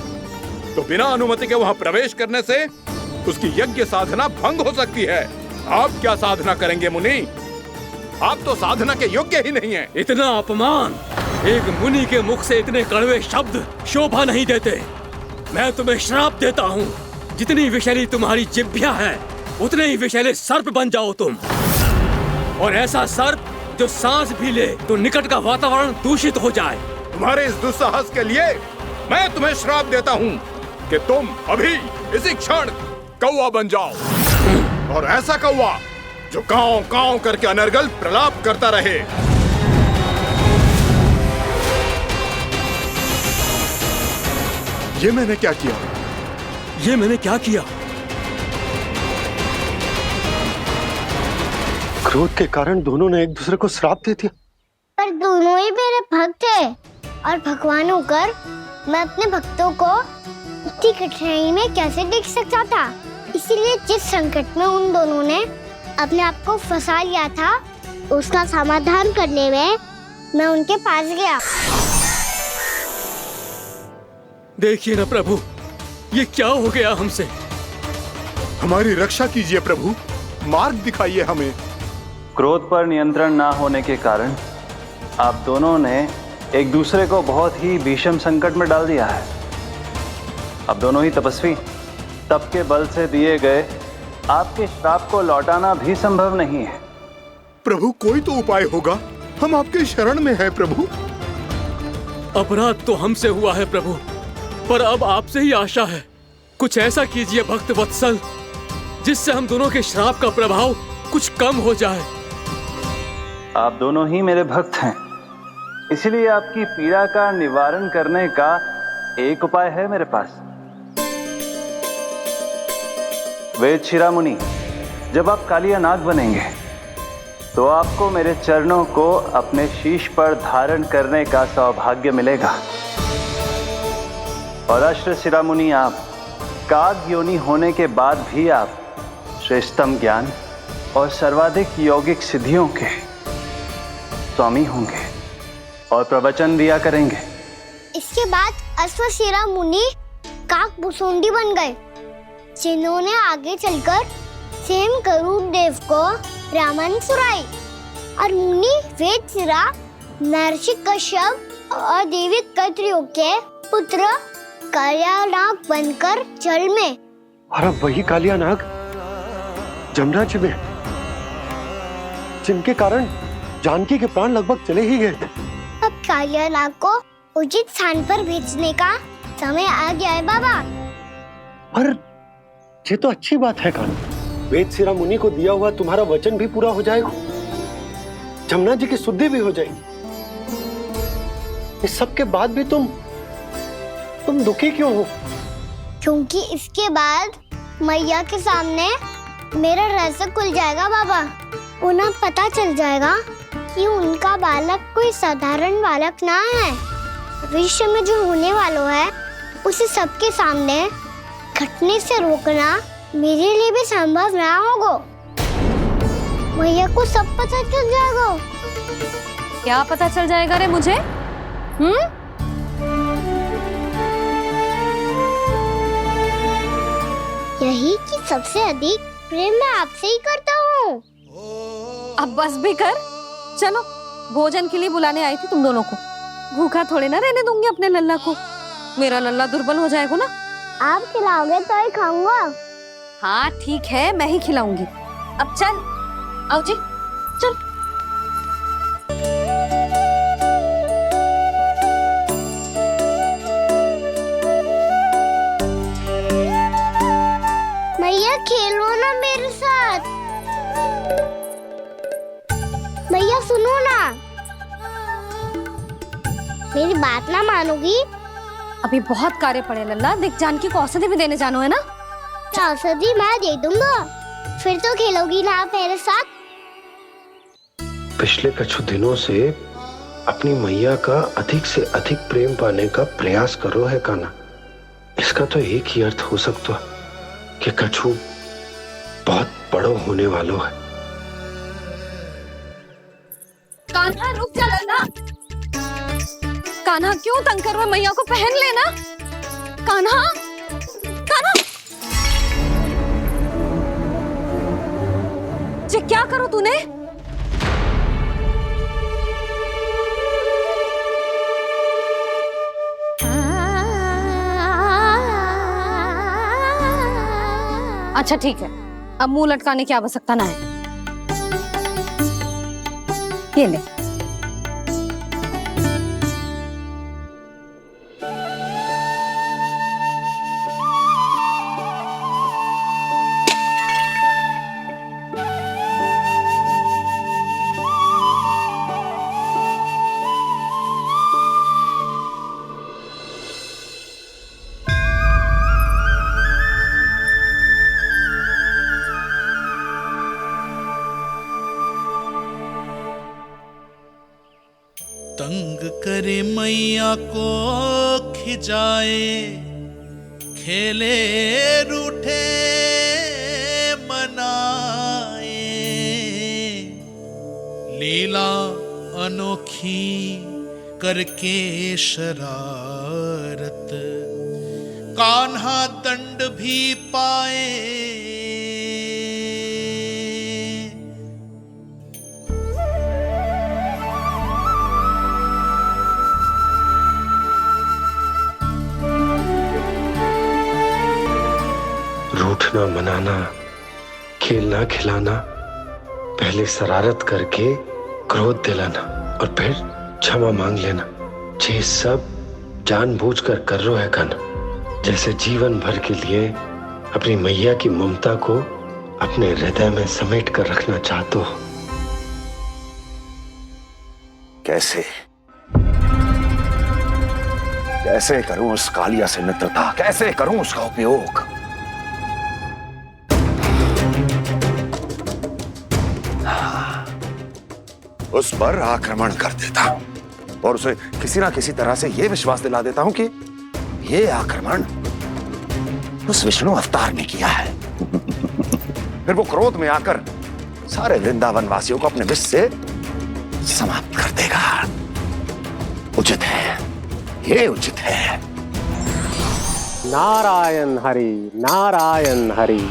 तो बिना अनुमति के वहाँ प्रवेश करने से उसकी यज्ञ साधना भंग हो सकती है। आप क्या साधना करेंगे मुनि? आप तो साधना के योग्य ही नहीं हैं।
इतना अपमान! एक मुनि के मुख से इतने कड़वे शब्द शोभा नहीं देते। मैं तुम्हें श्राप देता हूँ, जितनी विषैली तुम्हारी जिह्वा है उतने ही विषैले सर्प बन जाओ तुम। और ऐसा सर्प जो सांस भी ले तो निकट का वातावरण दूषित हो जाए।
तुम्हारे इस दुस्साहस के लिए मैं तुम्हें श्राप देता हूँ कि तुम अभी इसी क्षण कौवा बन जाओ, और ऐसा कौवा जो कांव कांव करके अनर्गल प्रलाप करता रहे। ये मैंने क्या किया?
ये मैंने क्या किया?
क्रोध के कारण दोनों ने एक दूसरे को श्राप दे दिया।
पर दोनों ही मेरे भक्त थे, और भगवान होकर मैं अपने भक्तों को इतनी कठिनाई में कैसे देख सकता था। इसीलिए जिस संकट में उन दोनों ने अपने आप को फंसा लिया था, उसका समाधान करने में मैं उनके पास गया।
देखिए ना प्रभु, ये क्या हो गया हमसे?
हमारी रक्षा कीजिए प्रभु, मार्ग दिखाइए हमें।
क्रोध पर नियंत्रण ना होने के कारण आप दोनों ने एक दूसरे को बहुत ही भीषण संकट में डाल दिया है। अब दोनों ही तपस्वी, तप के बल से दिए गए आपके श्राप को लौटाना भी संभव नहीं है।
प्रभु, कोई तो उपाय होगा, हम आपके शरण में हैं प्रभु।
अपराध तो हमसे हुआ है प्रभु, पर अब आपसे ही आशा है। कुछ ऐसा कीजिए भक्त वत्सल, जिससे हम दोनों के श्राप का प्रभाव कुछ कम हो जाए।
आप दोनों ही मेरे भक्त हैं, इसलिए आपकी पीड़ा का निवारण करने का एक उपाय है मेरे पास। वेद शिरोमुनि, जब आप कालिया नाग बनेंगे तो आपको मेरे चरणों को अपने शीश पर धारण करने का सौभाग्य मिलेगा। और अश्व शिरोमुनि, आप काग योनि होने के बाद भी आप श्रेष्ठतम ज्ञान और सर्वाधिक यौगिक सिद्धियों के स्वामी होंगे और प्रवचन दिया करेंगे।
इसके बाद अश्वशिरा मुनि काकभूषुंडी बन गए, जिन्होंने आगे चलकर स्वयं गरुड़ देव को रामायण सुनाई। और मुनि वेदशिरा महर्षि कश्यप और देवी कत्रियों के पुत्र कालियानाग बनकर जल में,
और अब वही कालियानाग जमराज्य में, जिनके कारण जानकी के प्राण लगभग चले ही गए थे।
अब कालियानाग को उचित स्थान पर भेजने का समय आ गया है बाबा।
पर ये तो अच्छी बात है कान्हा, वेदशिरा मुनि को दिया हुआ तुम्हारा वचन भी पूरा हो जाएगा, जमुना जी की शुद्धि भी हो जाएगी। इस सब के बाद भी तुम दुखी क्यों हो?
क्योंकि इसके बाद मैया के सामने मेरा रहस्य खुल जाएगा बाबा। उन्हें पता चल जाएगा कि उनका बालक कोई साधारण बालक ना है। भविष्य में जो होने वाला है उसे सबके सामने घटने से रोकना मेरे लिए भी संभव ना होगा। मैया को सब पता चल जाएगा।
क्या पता चल जाएगा रे मुझे?
यही कि सबसे अधिक प्रेम मैं आपसे ही करता हूँ।
अब बस भी कर, चलो भोजन के लिए बुलाने आई थी तुम दोनों को। भूखा थोड़े ना रहने दूंगी अपने लल्ला को, मेरा लल्ला दुर्बल हो जाएगा ना।
आप खिलाओगे तो ही खाऊंगा।
हाँ ठीक है, मैं ही खिलाऊंगी। अब चल, आओ जी चल।
मैया खेलो ना मेरे साथ। मैया सुनो ना, मेरी बात ना मानोगी?
अभी बहुत कार्य पड़े लल्ला, देख जानकी को औषधि भी देने जानो है ना।
औषधि मैं दे दूंगा, फिर तो खेलोगी ना आप मेरे साथ।
पिछले कुछ दिनों से अपनी मैया का अधिक से अधिक प्रेम पाने का प्रयास करो है कान्हा। इसका तो एक ही अर्थ हो सकता है कि कछु बहुत बड़ो होने वालों है।
कान्हा रुक जा लल्ला। कान्हा क्यों तंग कर रहा है? मैया को पहन लेना। कान्हा, कान्हा, ये क्या करो तूने? अच्छा ठीक है, अब मुंह लटकाने की आवश्यकता ना है। ये ले।
तंग करे मैया को खिजाए, खेले रूठे मनाए, लीला अनोखी करके शरारत, कान्हा दंड भी पाए।
रूठना मनाना, खेलना खिलाना, पहले शरारत करके क्रोध दिलाना और फिर क्षमा मांग लेना, ये सब जानबूझकर कर रहे है कान्हा। जैसे जीवन भर के लिए अपनी मैया की ममता को अपने हृदय में समेट कर रखना चाहते हो।
कैसे कैसे करूं उस कालिया से मित्रता, कैसे करूं उसका उपयोग? उस पर आक्रमण कर देता हूं और उसे किसी ना किसी तरह से यह विश्वास दिला देता हूं कि यह आक्रमण उस विष्णु अवतार ने किया है। फिर वो क्रोध में आकर सारे वृंदावन वासियों को अपने विष से समाप्त कर देगा। उचित है, ये उचित है।
नारायण हरि, नारायण हरि।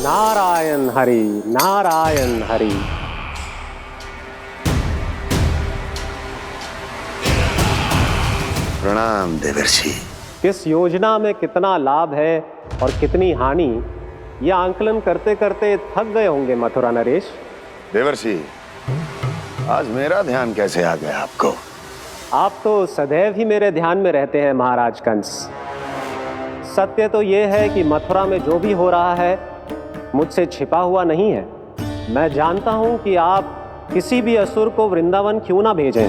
नारायण हरि, नारायण हरि।
प्रणाम देवर्षि।
किस योजना में कितना लाभ है और कितनी हानि, यह आंकलन करते करते थक गए होंगे मथुरा नरेश।
देवर्षि, आज मेरा ध्यान कैसे आ गया आपको?
आप तो सदैव ही मेरे ध्यान में रहते हैं महाराज कंस। सत्य तो यह है कि मथुरा में जो भी हो रहा है मुझसे छिपा हुआ नहीं है। मैं जानता हूं कि आप किसी भी असुर को वृंदावन क्यों ना भेजें,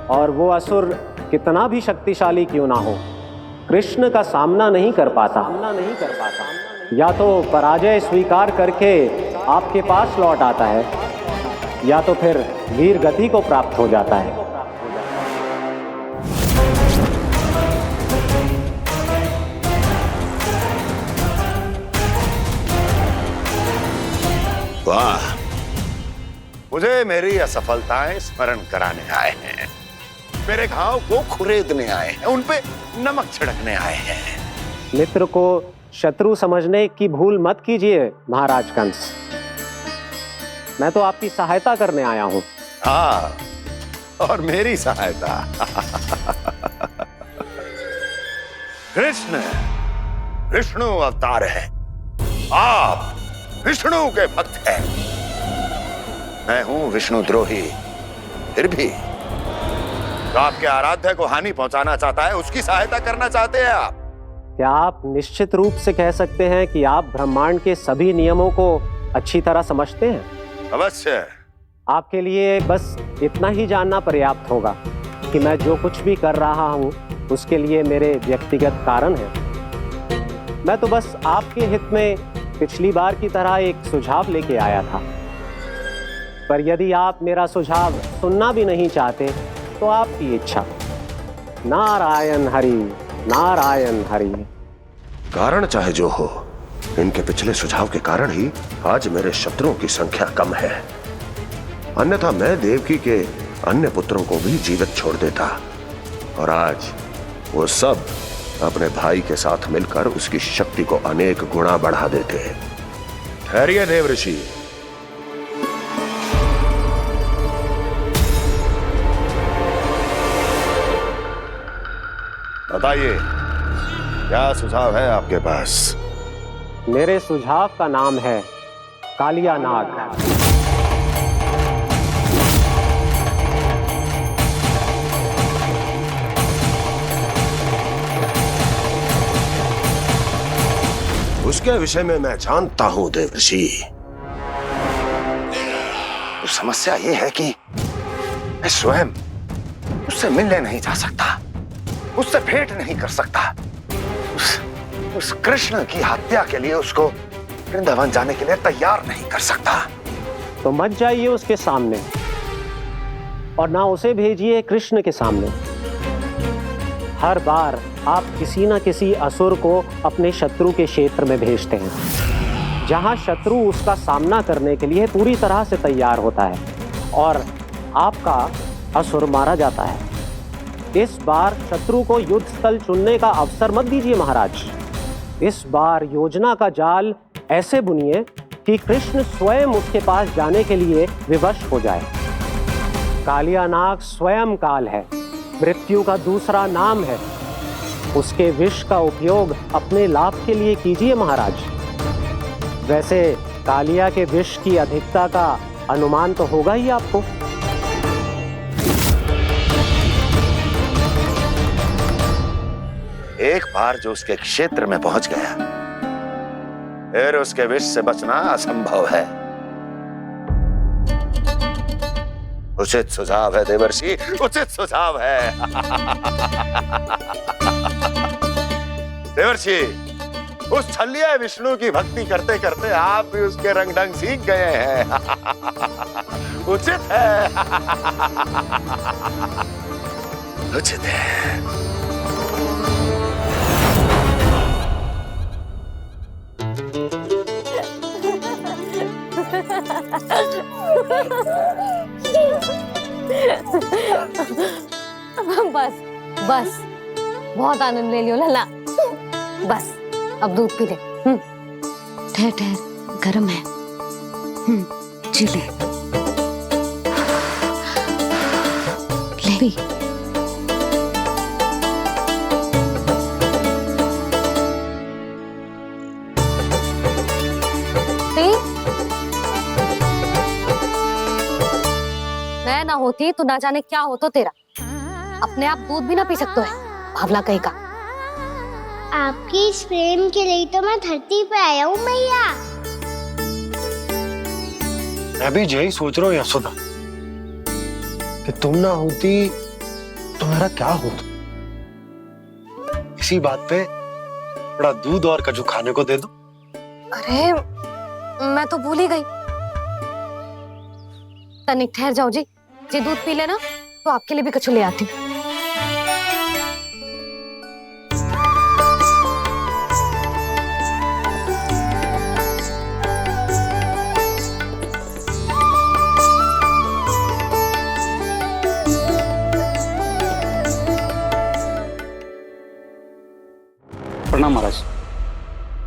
और वो असुर कितना भी शक्तिशाली क्यों ना हो, कृष्ण का सामना नहीं कर पाता। या तो पराजय स्वीकार करके आपके पास लौट आता है, या तो फिर वीर गति को प्राप्त हो जाता है।
वाह, मुझे मेरी असफलताएं स्मरण कराने आए हैं, मेरे घाव को खुरेदने आए हैं, उन पे नमक छिड़कने आए हैं।
मित्र को शत्रु समझने की भूल मत कीजिए महाराज कंस। मैं तो आपकी सहायता करने आया हूं।
हाँ, और मेरी सहायता। कृष्ण विष्णु अवतार है, आप विष्णु के भक्त हैं। मैं हूं विष्णु द्रोही, फिर भी तो आपके आराध्य को हानि पहुंचाना चाहता है, उसकी सहायता करना चाहते हैं आप।
क्या आप निश्चित रूप से कह सकते हैं कि आप ब्रह्मांड के सभी नियमों को अच्छी तरह समझते हैं?
अवश्य।
आपके लिए बस इतना ही जानना पर्याप्त होगा कि मैं जो कुछ भी कर रहा हूं उसके लिए मेरे व्यक्तिगत कारण हैं। मैं तो बस आपके हित में पिछली बार की तरह एक सुझाव लेके आया था, पर यदि आप मेरा सुझाव सुनना भी नहीं चाहते तो आपकी इच्छा। नारायण हरि, नारायण हरि।
कारण चाहे जो हो, इनके पिछले सुझाव के कारण ही आज मेरे शत्रुओं की संख्या कम है। अन्यथा मैं देवकी के अन्य पुत्रों को भी जीवित छोड़ देता, और आज वो सब अपने भाई के साथ मिलकर उसकी शक्ति को अनेक गुना बढ़ा देते। ठहरिए देवऋषि, बताइए क्या सुझाव है आपके पास?
मेरे सुझाव का नाम है कालिया नाग।
उसके विषय में मैं जानता हूं देवर्षि। तो समस्या यह है कि मैं स्वयं उससे मिलने नहीं जा सकता, उससे भेंट नहीं कर सकता। उस कृष्ण की हत्या के लिए उसको वृंदावन जाने के लिए तैयार नहीं कर सकता।
तो मत जाइए उसके सामने, और ना उसे भेजिए कृष्ण के सामने। हर बार आप किसी न किसी असुर को अपने शत्रु के क्षेत्र में भेजते हैं, जहां शत्रु उसका सामना करने के लिए पूरी तरह से तैयार होता है और आपका असुर मारा जाता है। इस बार शत्रु को युद्ध स्थल चुनने का अवसर मत दीजिए महाराज। इस बार योजना का जाल ऐसे बुनिए कि कृष्ण स्वयं उसके पास जाने के लिए विवश हो जाए। कालिया नाग स्वयं काल है, मृत्यु का दूसरा नाम है। उसके विष का उपयोग अपने लाभ के लिए कीजिए महाराज। वैसे कालिया के विष की अधिकता का अनुमान तो होगा ही आपको।
एक बार जो उसके क्षेत्र में पहुंच गया, फिर उसके विष से बचना असंभव है। उचित सुझाव है देवर्षि, उचित सुझाव है। देवर्षि, उस छलिया विष्णु की भक्ति करते करते आप भी उसके रंग ढंग सीख गए हैं। उचित है। उचित है।
बस बस, बहुत आनंद ले लियो लल्ला। बस अब दूध पी ले।
ठहर ठहर, गर्म है। जी ले। ले भी।
मैं ना होती तो ना जाने क्या होता तेरा। अपने आप दूध भी ना पी सकते है, भावला कहीं का।
आपकी इस प्रेम के लिए तो मैं धरती पे आया हूँ मैया।
मैं भी यही सोच रहा हूँ यशोदा कि तुम ना होती तो मेरा क्या होता। इसी बात पे थोड़ा दूध और कजू खाने को दे दो।
अरे मैं तो भूल ही गई। तनिक ठहर जाओ जी दूध पी लेना तो आपके लिए भी कछु ले आती हूँ।
प्रणाम महाराज।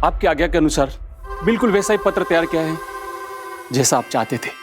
आपकी आज्ञा के अनुसार बिल्कुल वैसा ही पत्र तैयार किया है जैसा आप चाहते थे।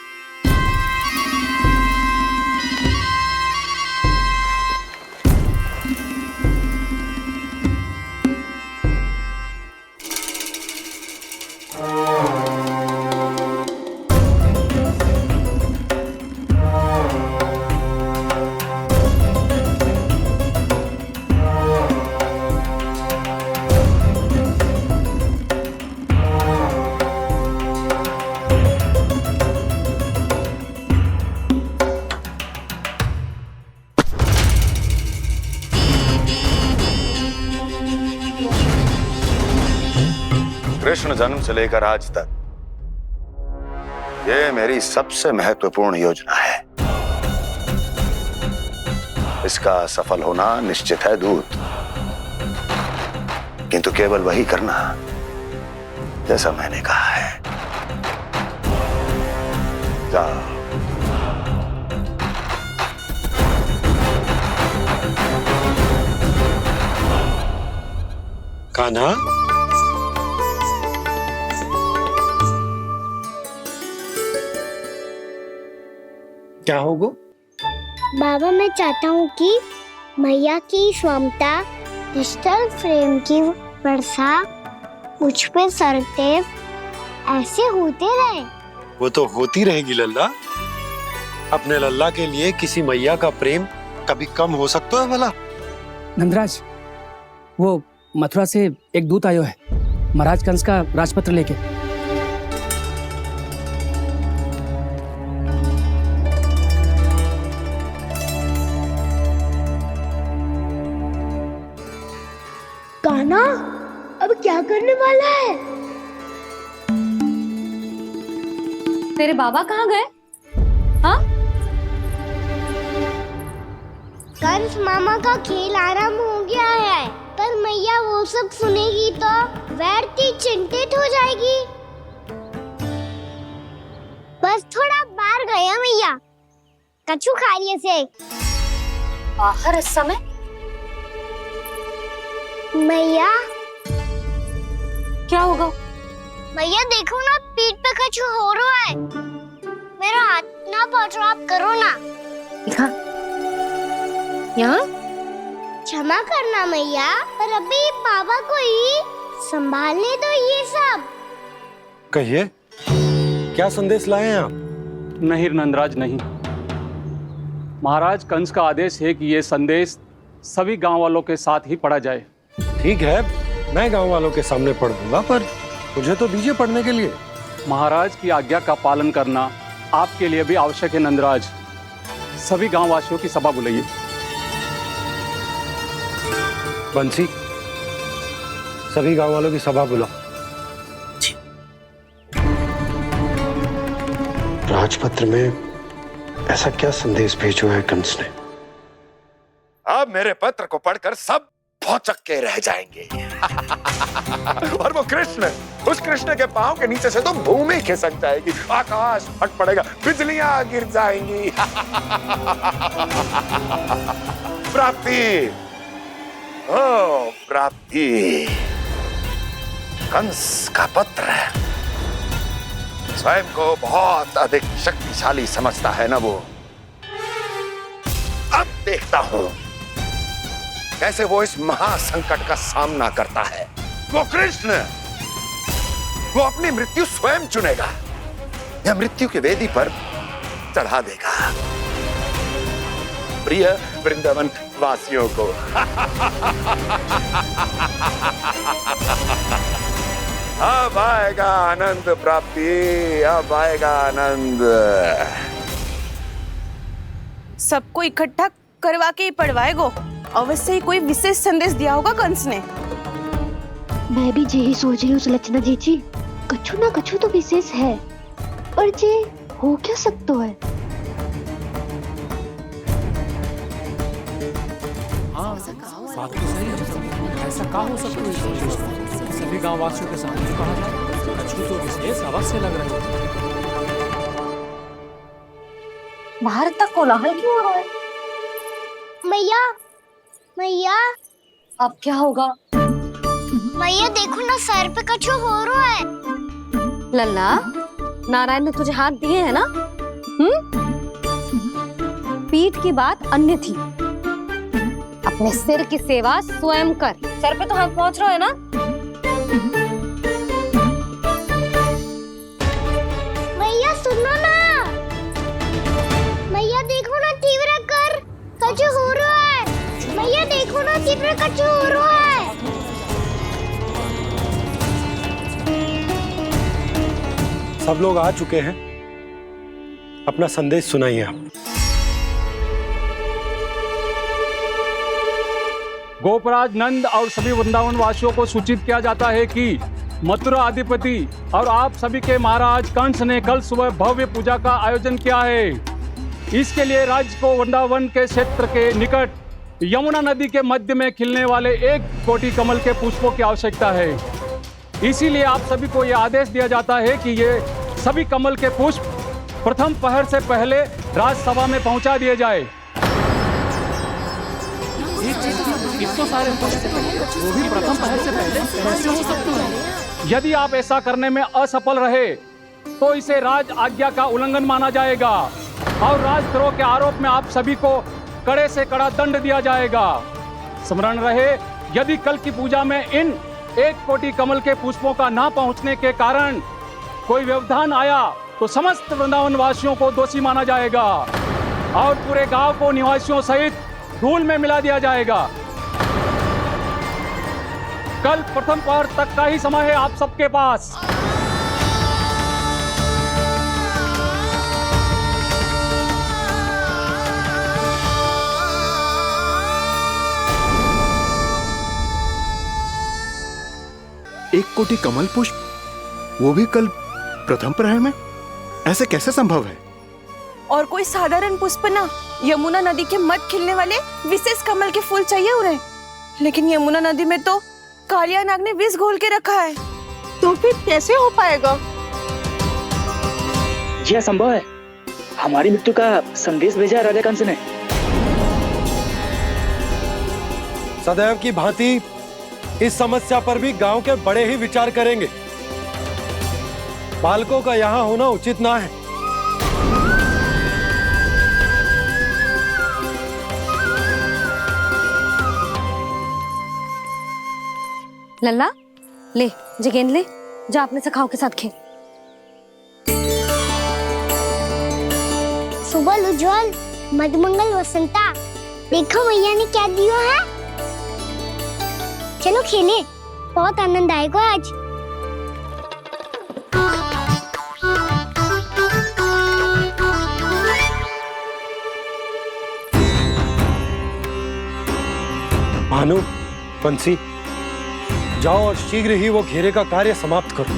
कृष्ण जन्म से लेकर आज तक ये मेरी सबसे महत्वपूर्ण योजना है। इसका सफल होना निश्चित है दूत, किंतु केवल वही करना जैसा मैंने कहा है। जाओ।
कान्हा, क्या होगा?
बाबा मैं चाहता हूँ कि मैया की ममता क्रिस्टल फ्रेम की वर्षा मुझ पे सरते ऐसे होते रहे।
वो तो होती रहेगी लल्ला। अपने लल्ला के लिए किसी मैया का प्रेम कभी कम हो सकता है भला?
नंदराज, वो मथुरा से एक दूत आयो है महाराज कंस का राजपत्र लेके।
कान्हा अब क्या करने वाला है?
तेरे बाबा कहाँ गए? हाँ?
कंस मामा का खेल आरंभ हो गया है, पर मैया वो सब सुनेगी तो व्यर्थी चिंतित हो जाएगी। बस थोड़ा बाहर गया मैया, कछु खा लिये से।
बाहर इस समय?
मैया
क्या होगा?
मैया देखो ना, पीठ पे कुछ हो रहा है। मेरा हाथ ना पकड़ो, आप करो ना।
यहाँ?
क्षमा करना मैया, पर अभी बाबा को ही संभालने दो ये सब।
कहिए, क्या संदेश लाए हैं आप?
नहीं नंदराज नहीं। महाराज कंस का आदेश है कि ये संदेश सभी गांव वालों के साथ ही पढ़ा जाए।
ठीक है, मैं गांव वालों के सामने पढ़ दूंगा, पर मुझे तो दीजिए पढ़ने के लिए।
महाराज की आज्ञा का पालन करना आपके लिए भी आवश्यक है नंदराज। सभी गांव वासियों की सभा बुलाइए।
बंसी, सभी गांव वालों की सभा बुलाओ। राजपत्र में ऐसा क्या संदेश भेजो है कंस ने?
अब मेरे पत्र को पढ़कर सब भौचक्के रह जाएंगे। और वो कृष्ण, उस कृष्ण के पांव के नीचे से तो भूमि खिसक जाएगी, आकाश फट पड़ेगा, बिजलियां गिर जाएंगी। प्राप्ति, ओ प्राप्ति, कंस का पत्र स्वयं को बहुत अधिक शक्तिशाली समझता है ना वो। अब देखता हूं कैसे वो इस महासंकट का सामना करता है। वो कृष्ण, वो अपनी मृत्यु स्वयं चुनेगा या मृत्यु की वेदी पर चढ़ा देगा प्रिय वृंदावन वासियों को। अब आएगा आनंद प्राप्ति, अब आएगा आनंद।
सबको इकट्ठा करवा के ही पढ़वाएगो। अवश्य ही कोई विशेष संदेश दिया होगा कंस ने।
मैं भी यही सोच रही हूँ सुलक्षणा जीजी, कछु ना कछु तो विशेष है, पर जे हो क्या सकता है?
हाँ, बात तो सही है। ऐसा कहाँ हो सकता है? सभी गांव वासियों के सामने कहा जाए, कछु तो विशेष अवश्य लग रहे हैं।
बाहर तक कोलाहल क्यों हो रहा है?
मैया, मैया,
अब क्या होगा?
मैया देखो ना, सर पे कछु हो रहा है।
लल्ला, नारायण ने तुझे हाथ दिए हैं ना? पीठ की बात अन्य थी। अपने सिर की सेवा स्वयं कर। सर पे तो हाथ पहुंच रहा है ना?
मैया सुनो ना, मैया देखो ना, तीव्र कर कछु हो रहा है। मैया देखो ना, तीव्र कछु हो रहा है।
सब लोग आ चुके हैं, अपना संदेश सुनाइए आप।
गोपराज नंद और सभी वृंदावन वासियों को सूचित किया जाता है कि मथुरा अधिपति और आप सभी के महाराज कंस ने कल सुबह भव्य पूजा का आयोजन किया है। इसके लिए राज्य को वृंदावन के क्षेत्र के निकट यमुना नदी के मध्य में खिलने वाले 1 कोटि कमल के पुष्पों की आवश्यकता है। इसीलिए आप सभी को यह आदेश दिया जाता है कि ये सभी कमल के पुष्प प्रथम पहर से पहले राजसभा में पहुंचा दिए जाए।
इतने सारे पुष्प, वो भी प्रथम पहर से पहले कैसे हो सकते हैं?
यदि आप ऐसा करने में असफल रहे तो इसे राज आज्ञा का उल्लंघन माना जाएगा और राजद्रोह के आरोप में आप सभी को कड़े से कड़ा दंड दिया जाएगा। स्मरण रहे, यदि कल की पूजा में इन 1 कोटि कमल के पुष्पों का ना पहुंचने के कारण कोई व्यवधान आया तो समस्त वृंदावन वासियों को दोषी माना जाएगा और पूरे गांव को निवासियों सहित धूल में मिला दिया जाएगा। कल प्रथम पहर तक का ही समय है आप सबके पास।
एक कोटि कमल पुष्प, वो भी कल प्रथम प्रहर में? ऐसे कैसे संभव है?
और कोई साधारण पुष्प ना, यमुना नदी के मध्य खिलने वाले विशेष कमल के फूल चाहिए उन्हें। लेकिन यमुना नदी में तो कालिया नाग ने विष घोल के रखा है, तो फिर कैसे हो पाएगा?
यह संभव है। हमारी मृत्यु का संदेश भेजा राजा कंस ने।
सदैव की भांति इस समस्या पर भी गांव के बड़े ही विचार करेंगे। बालकों का यहाँ होना उचित ना है।
लल्ला, ले जे गेंद ले, जा अपने सखाओं के साथ खेल।
सुबह उज्जवल, मधुमंगल वसंता, देखो मैया ने क्या दिया है। चलो खेलें, बहुत आनंद आएगा आज।
भानु, बंसी, जाओ और शीघ्र ही वो घेरे का कार्य समाप्त करो।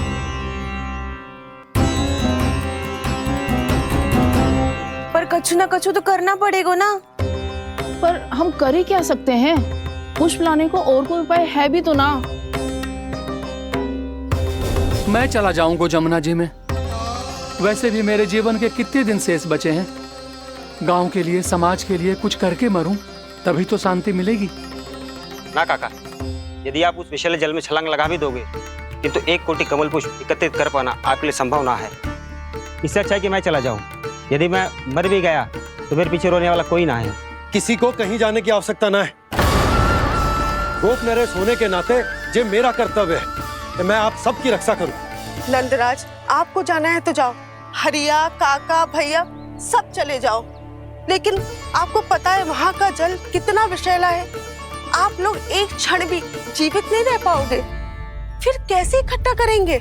पर कछु ना कछु तो करना पड़ेगा ना।
पर हम कर ही क्या सकते हैं? पुष्प लाने को और कोई उपाय है भी तो ना।
मैं चला जाऊंगा जमुना जी में। वैसे भी मेरे जीवन के कितने दिन शेष बचे हैं। गांव के लिए, समाज के लिए कुछ करके मरूं, तभी तो शांति मिलेगी।
ना काका, यदि आप उस विषैले जल में छलांग लगा भी दोगे, किंतु 1 कोटि कमल पुष्प एकत्रित कर पाना आपके लिए संभव ना है। इससे अच्छा है कि मैं चला जाऊं। यदि मैं मर भी गया तो मेरे पीछे रोने वाला कोई ना है।
किसी को कहीं जाने की आवश्यकता ना है। गोप नरेश होने के नाते ये मेरा कर्तव्य है कि मैं आप सबकी रक्षा करूं।
नंदराज, आपको जाना है तो जाओ। हरिया, काका, भैया सब चले जाओ। लेकिन आपको पता है वहाँ का जल कितना विषैला है। आप लोग एक क्षण भी जीवित नहीं रह पाओगे। फिर कैसे इकट्ठा करेंगे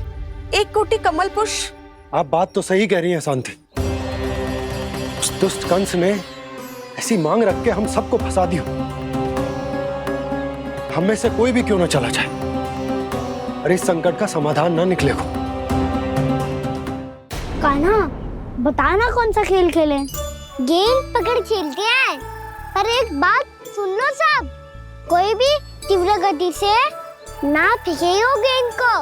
1 कोटि कमल पुष्प?
आप बात तो सही कह रही हैं शांति। उस दुष्ट कंस ने ऐसी मांग रख के हम सबको फंसा दिया। हम में से कोई भी क्यों ना चला जाए और इस संकट का समाधान ना निकले को।
कान्हा, बताना कौन सा खेल खेलें? गेंद पकड़ खेलते हैं। पर एक बात सुन लो सब, कोई भी तीव्र गति से ना फेंकेगा गेंद को।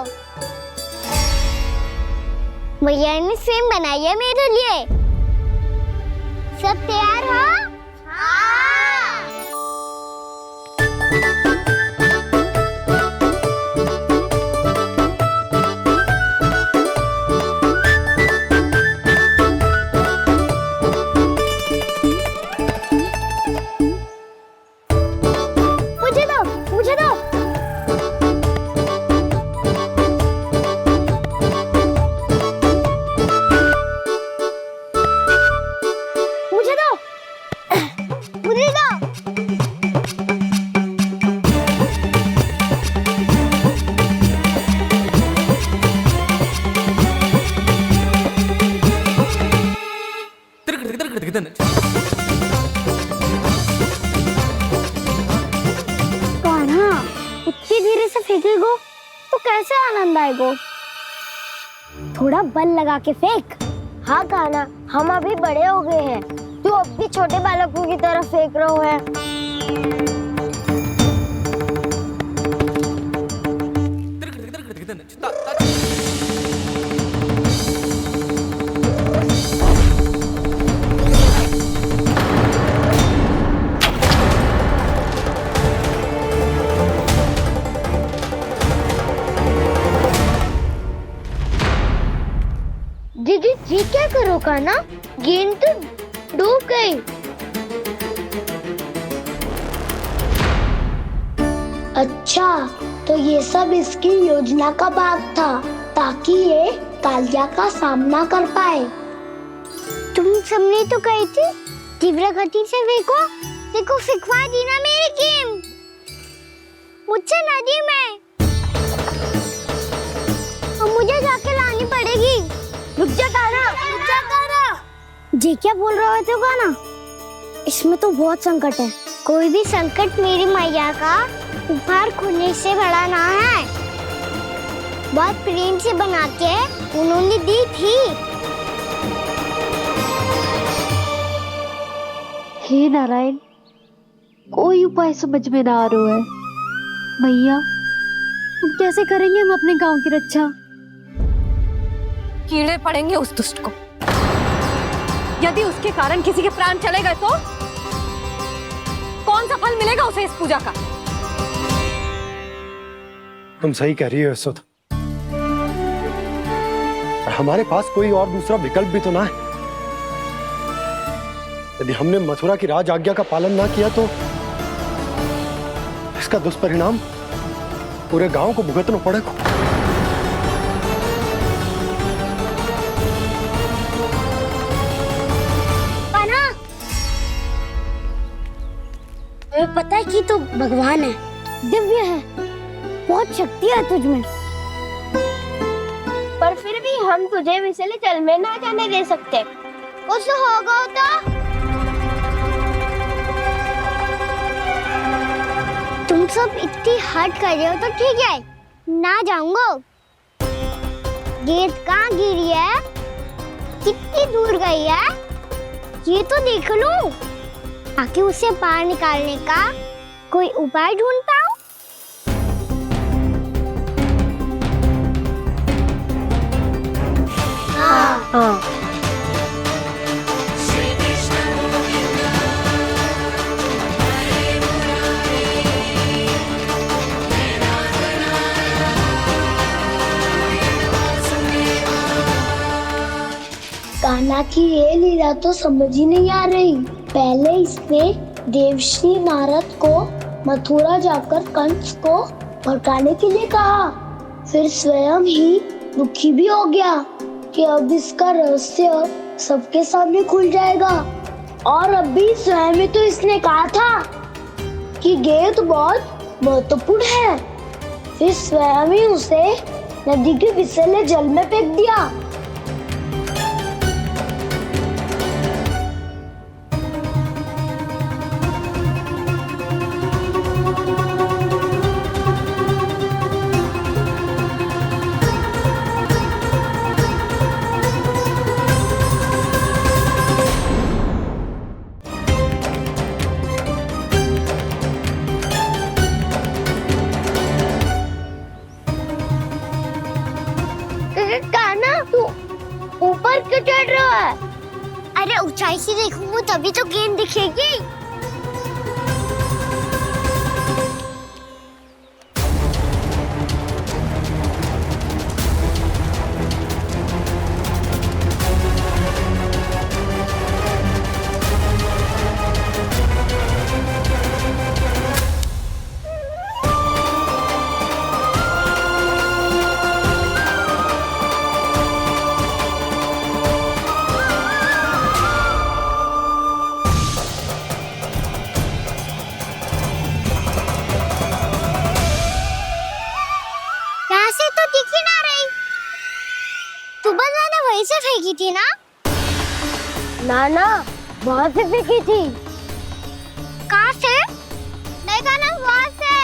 भैया ने स्वयं बनाई है मेरे लिए। सब तैयार हो? हाँ। मुझे दो। कान्हा, इतनी धीरे से फेंकेगो तो कैसे आनंद आएगो? थोड़ा बल लगा के फेंक। हाँ कान्हा, हम अभी बड़े हो गए हैं, तू अब भी छोटे बालकों की तरह फेंक रहा है। दीदी जी क्या करो कान्हा? गेंद तो डूब गई। अच्छा, तो ये सब इसकी योजना का भाग था ताकि ये कालिया का सामना कर पाए। तुम सबने तो कही थी तीव्र गति से फेंको। देखो सिखवा दी ना मेरी गेम। मुझसे नदी में। अब मुझे जाके लानी पड़ेगी। रुक जा कान्हा, रुक जा कान्हा। जी क्या बोल रहे थे कान्हा? इसमें तो बहुत संकट है। कोई भी संकट मेरी मैया का उपहार खोने से बड़ा ना है। बहुत प्रेम से बना के उन्होंने दी थी।
हे नारायण, कोई उपाय समझ में ना आ रहा है। मैया, अब कैसे करेंगे हम अपने गांव की रक्षा?
कीड़े पड़ेंगे उस दुष्ट को। यदि उसके कारण किसी के प्राण चले गए तो कौन सा फल मिलेगा उसे इस पूजा का?
तुम सही कह रही हो यशोदा। और हमारे पास कोई और दूसरा विकल्प भी तो ना है। यदि हमने मथुरा की राज आज्ञा का पालन ना किया तो इसका दुष्परिणाम पूरे गांव को भुगतना पड़ेगा।
तुम्हें पता है कि तू भगवान है, दिव्य है, बहुत शक्ति है तुझमें।
पर फिर भी हम तुझे विषैले जल में ना जाने दे सकते। कुछ होगा तो
तुम सब इतनी हट कर रहे हो तो ठीक है, ना जाऊंगा। गेंद कहाँ गिरी है, कितनी दूर गई है, ये तो देख लूं, ताकि उसे बाहर निकालने का कोई उपाय ढूंढ पाऊं। हाँ।
कान्हा की ये लीला तो समझ ही नहीं आ रही। पहले इसने देवश्री नारद को मथुरा जाकर कंस को भड़काने के लिए कहा, फिर स्वयं ही दुखी भी हो गया कि अब इसका रहस्य सबके सामने खुल जाएगा। और अभी स्वयं ही तो इसने कहा था कि गेंद बहुत महत्वपूर्ण है, फिर स्वयं ही उसे नदी के विषैले जल में फेंक दिया।
ऊपर क्यों चढ़ रहा है? अरे ऊंचाई से देखूंगा तभी तो गेंद दिखेगी। से फेंकी थी ना?
ना वहाँ से फेंकी थी।
कहाँ से? मैं कहना वहाँ से।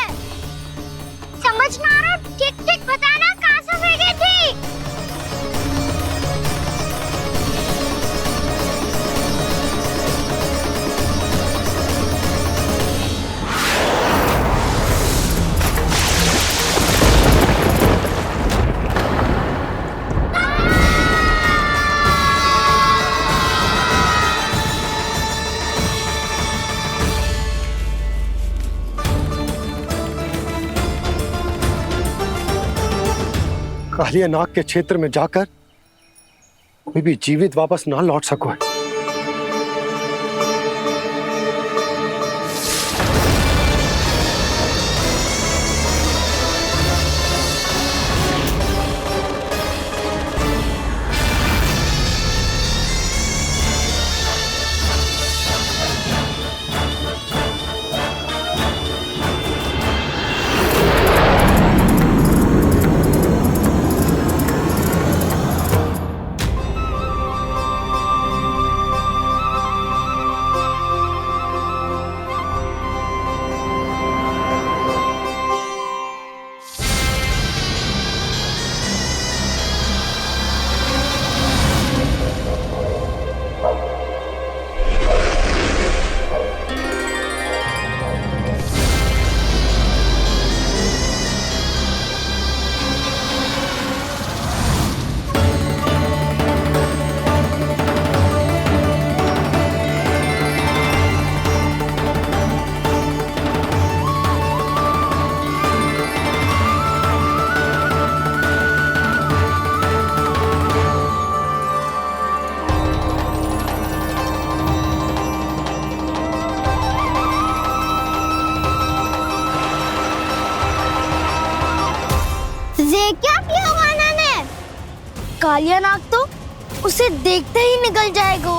समझ ना आ रहा, ठीक बताना कहाँ से फेंकी थी?
कालिया नाग के क्षेत्र में जाकर कोई भी जीवित वापस ना लौट सको।
क्या किया वाना ने?
कालिया नाग तो उसे देखते ही निकल जाएगा।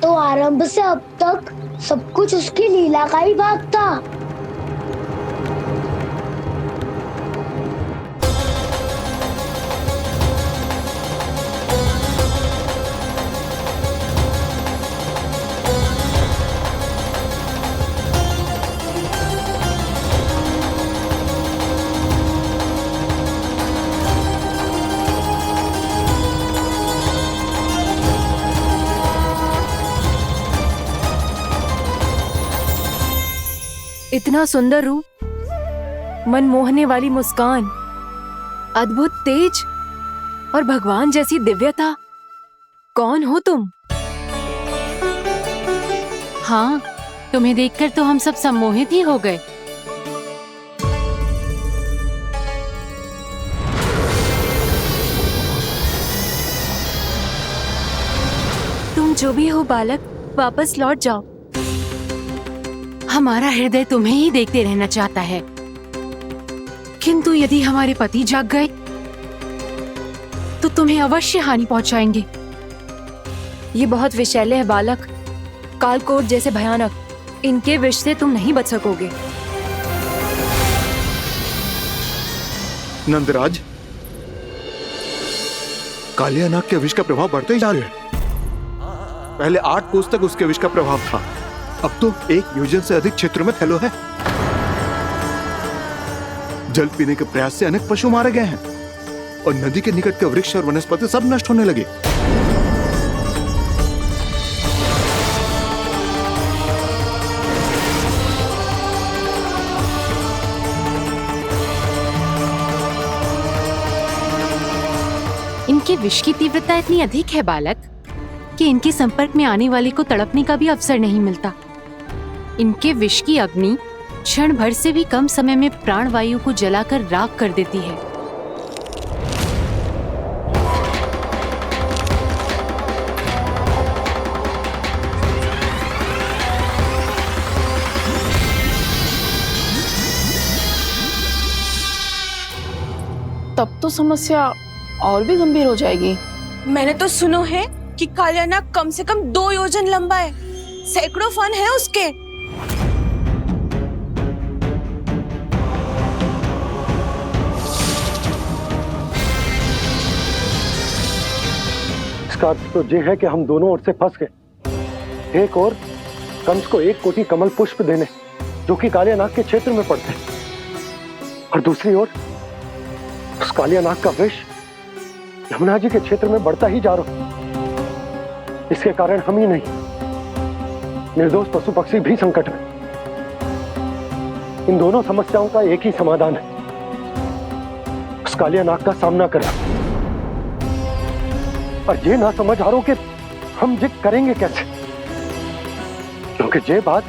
तो आरंभ से अब तक सब कुछ उसकी लीला का ही भाग था।
इतना सुंदर रूप, मनमोहने वाली मुस्कान, अद्भुत तेज और भगवान जैसी दिव्यता। कौन हो तुम?
हाँ, तुम्हें देखकर तो हम सब सम्मोहित ही हो गए।
तुम जो भी हो बालक, वापस लौट जाओ।
हमारा हृदय तुम्हें ही देखते रहना चाहता है, किंतु यदि हमारे पति जाग गए तो तुम्हें अवश्य हानि पहुंचाएंगे।
ये बहुत विषैले है बालक, कालकोट जैसे भयानक। इनके विष से तुम नहीं बच सकोगे।
नंदराज, कालिया नाग के विष का प्रभाव बढ़ते ही जा रहा है। पहले 8 कोस तक उसके विष का प्रभाव था, अब तो 1 योजन से अधिक क्षेत्र में फैलो है। जल पीने के प्रयास से अनेक पशु मारे गए हैं और नदी के निकट के वृक्ष और वनस्पति सब नष्ट होने लगे।
इनके विष की तीव्रता इतनी अधिक है बालक कि इनके संपर्क में आने वाले को तड़पने का भी अवसर नहीं मिलता। इनके विष की अग्नि क्षण भर से भी कम समय में प्राणवायु को जलाकर राख कर देती है।
तब तो समस्या और भी गंभीर हो जाएगी।
मैंने तो सुनो है कि कालिया नाग कम से कम 2 योजन लंबा है, सैकड़ों फन है उसके।
इसका अर्थ तो ये है कि हम दोनों ओर से फंस गए। एक और कंस को 1 कोटि कमल पुष्प देने, जो कि कालिया नाग के क्षेत्र में पड़ते हैं, और दूसरी ओर उस कालिया नाग का विष यमुना जी के क्षेत्र में बढ़ता ही जा रहा। इसके कारण हम ही नहीं, निर्दोष पशु पक्षी भी संकट में। इन दोनों समस्याओं का एक ही समाधान है, उस कालिया नाग का सामना करना। और ये ना समझ आ रहा कि हम ये करेंगे कैसे, क्योंकि ये बात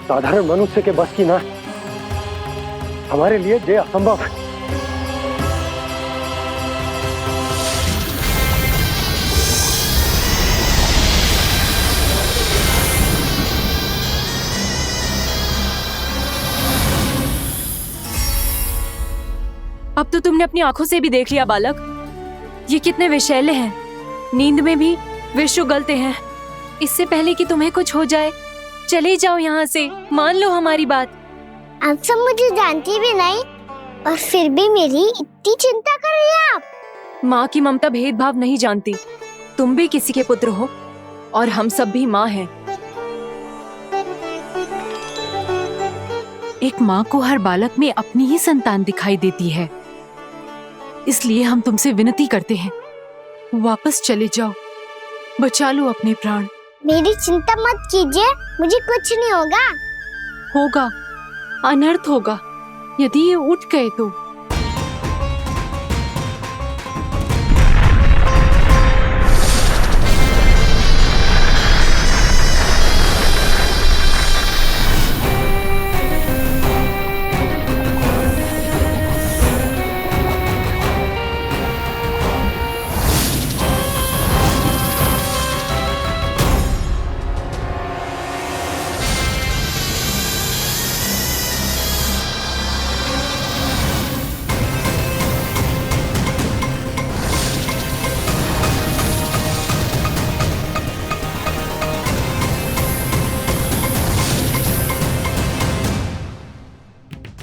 साधारण मनुष्य के बस की ना है। हमारे लिए ये असंभव है।
अब तो तुमने अपनी आंखों से भी देख लिया बालक, ये कितने विषैले हैं। नींद में भी विष उगलते हैं। इससे पहले कि तुम्हें कुछ हो जाए, चले जाओ यहाँ से, मान लो हमारी बात।
आप सब मुझे जानती भी नहीं और फिर भी मेरी इतनी चिंता कर रही हैं आप।
माँ की ममता भेदभाव नहीं जानती। तुम भी किसी के पुत्र हो और हम सब भी माँ हैं।
एक माँ को हर बालक में अपनी ही संतान दिखाई देती है, इसलिए हम तुमसे विनती करते हैं, वापस चले जाओ, बचा लो अपने प्राण।
मेरी चिंता मत कीजिए, मुझे कुछ नहीं होगा।
होगा, अनर्थ होगा यदि ये उठ गए तो।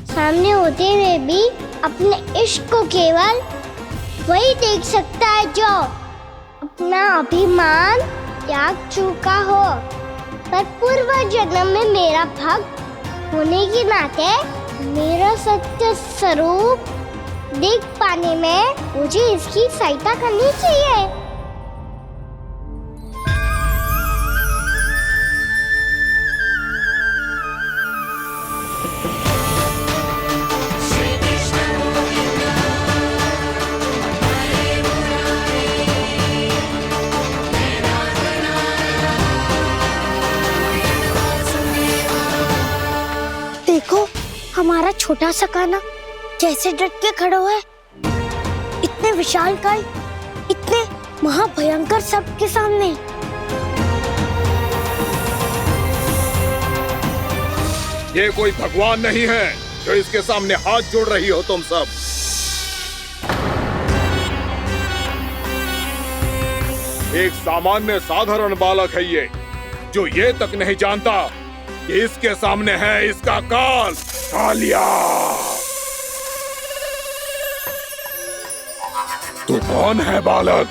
सामने होते हुए भी अपने इश्क को केवल वही देख सकता है जो अपना अभिमान त्याग चुका हो। पर पूर्व जन्म में मेरा भक्त होने के नाते मेरा सत्य स्वरूप देख पाने में मुझे इसकी सहायता करनी चाहिए।
देखो हमारा छोटा सा कान्हा कैसे डट के खड़ा हुआ है, इतने विशालकाय, इतने महाभयंकर सबके सामने।
ये कोई भगवान नहीं है जो इसके सामने हाथ जोड़ रही हो तुम सब। एक सामान्य साधारण बालक है ये, जो ये तक नहीं जानता कि इसके सामने है इसका काल, कालिया। तू कौन है बालक?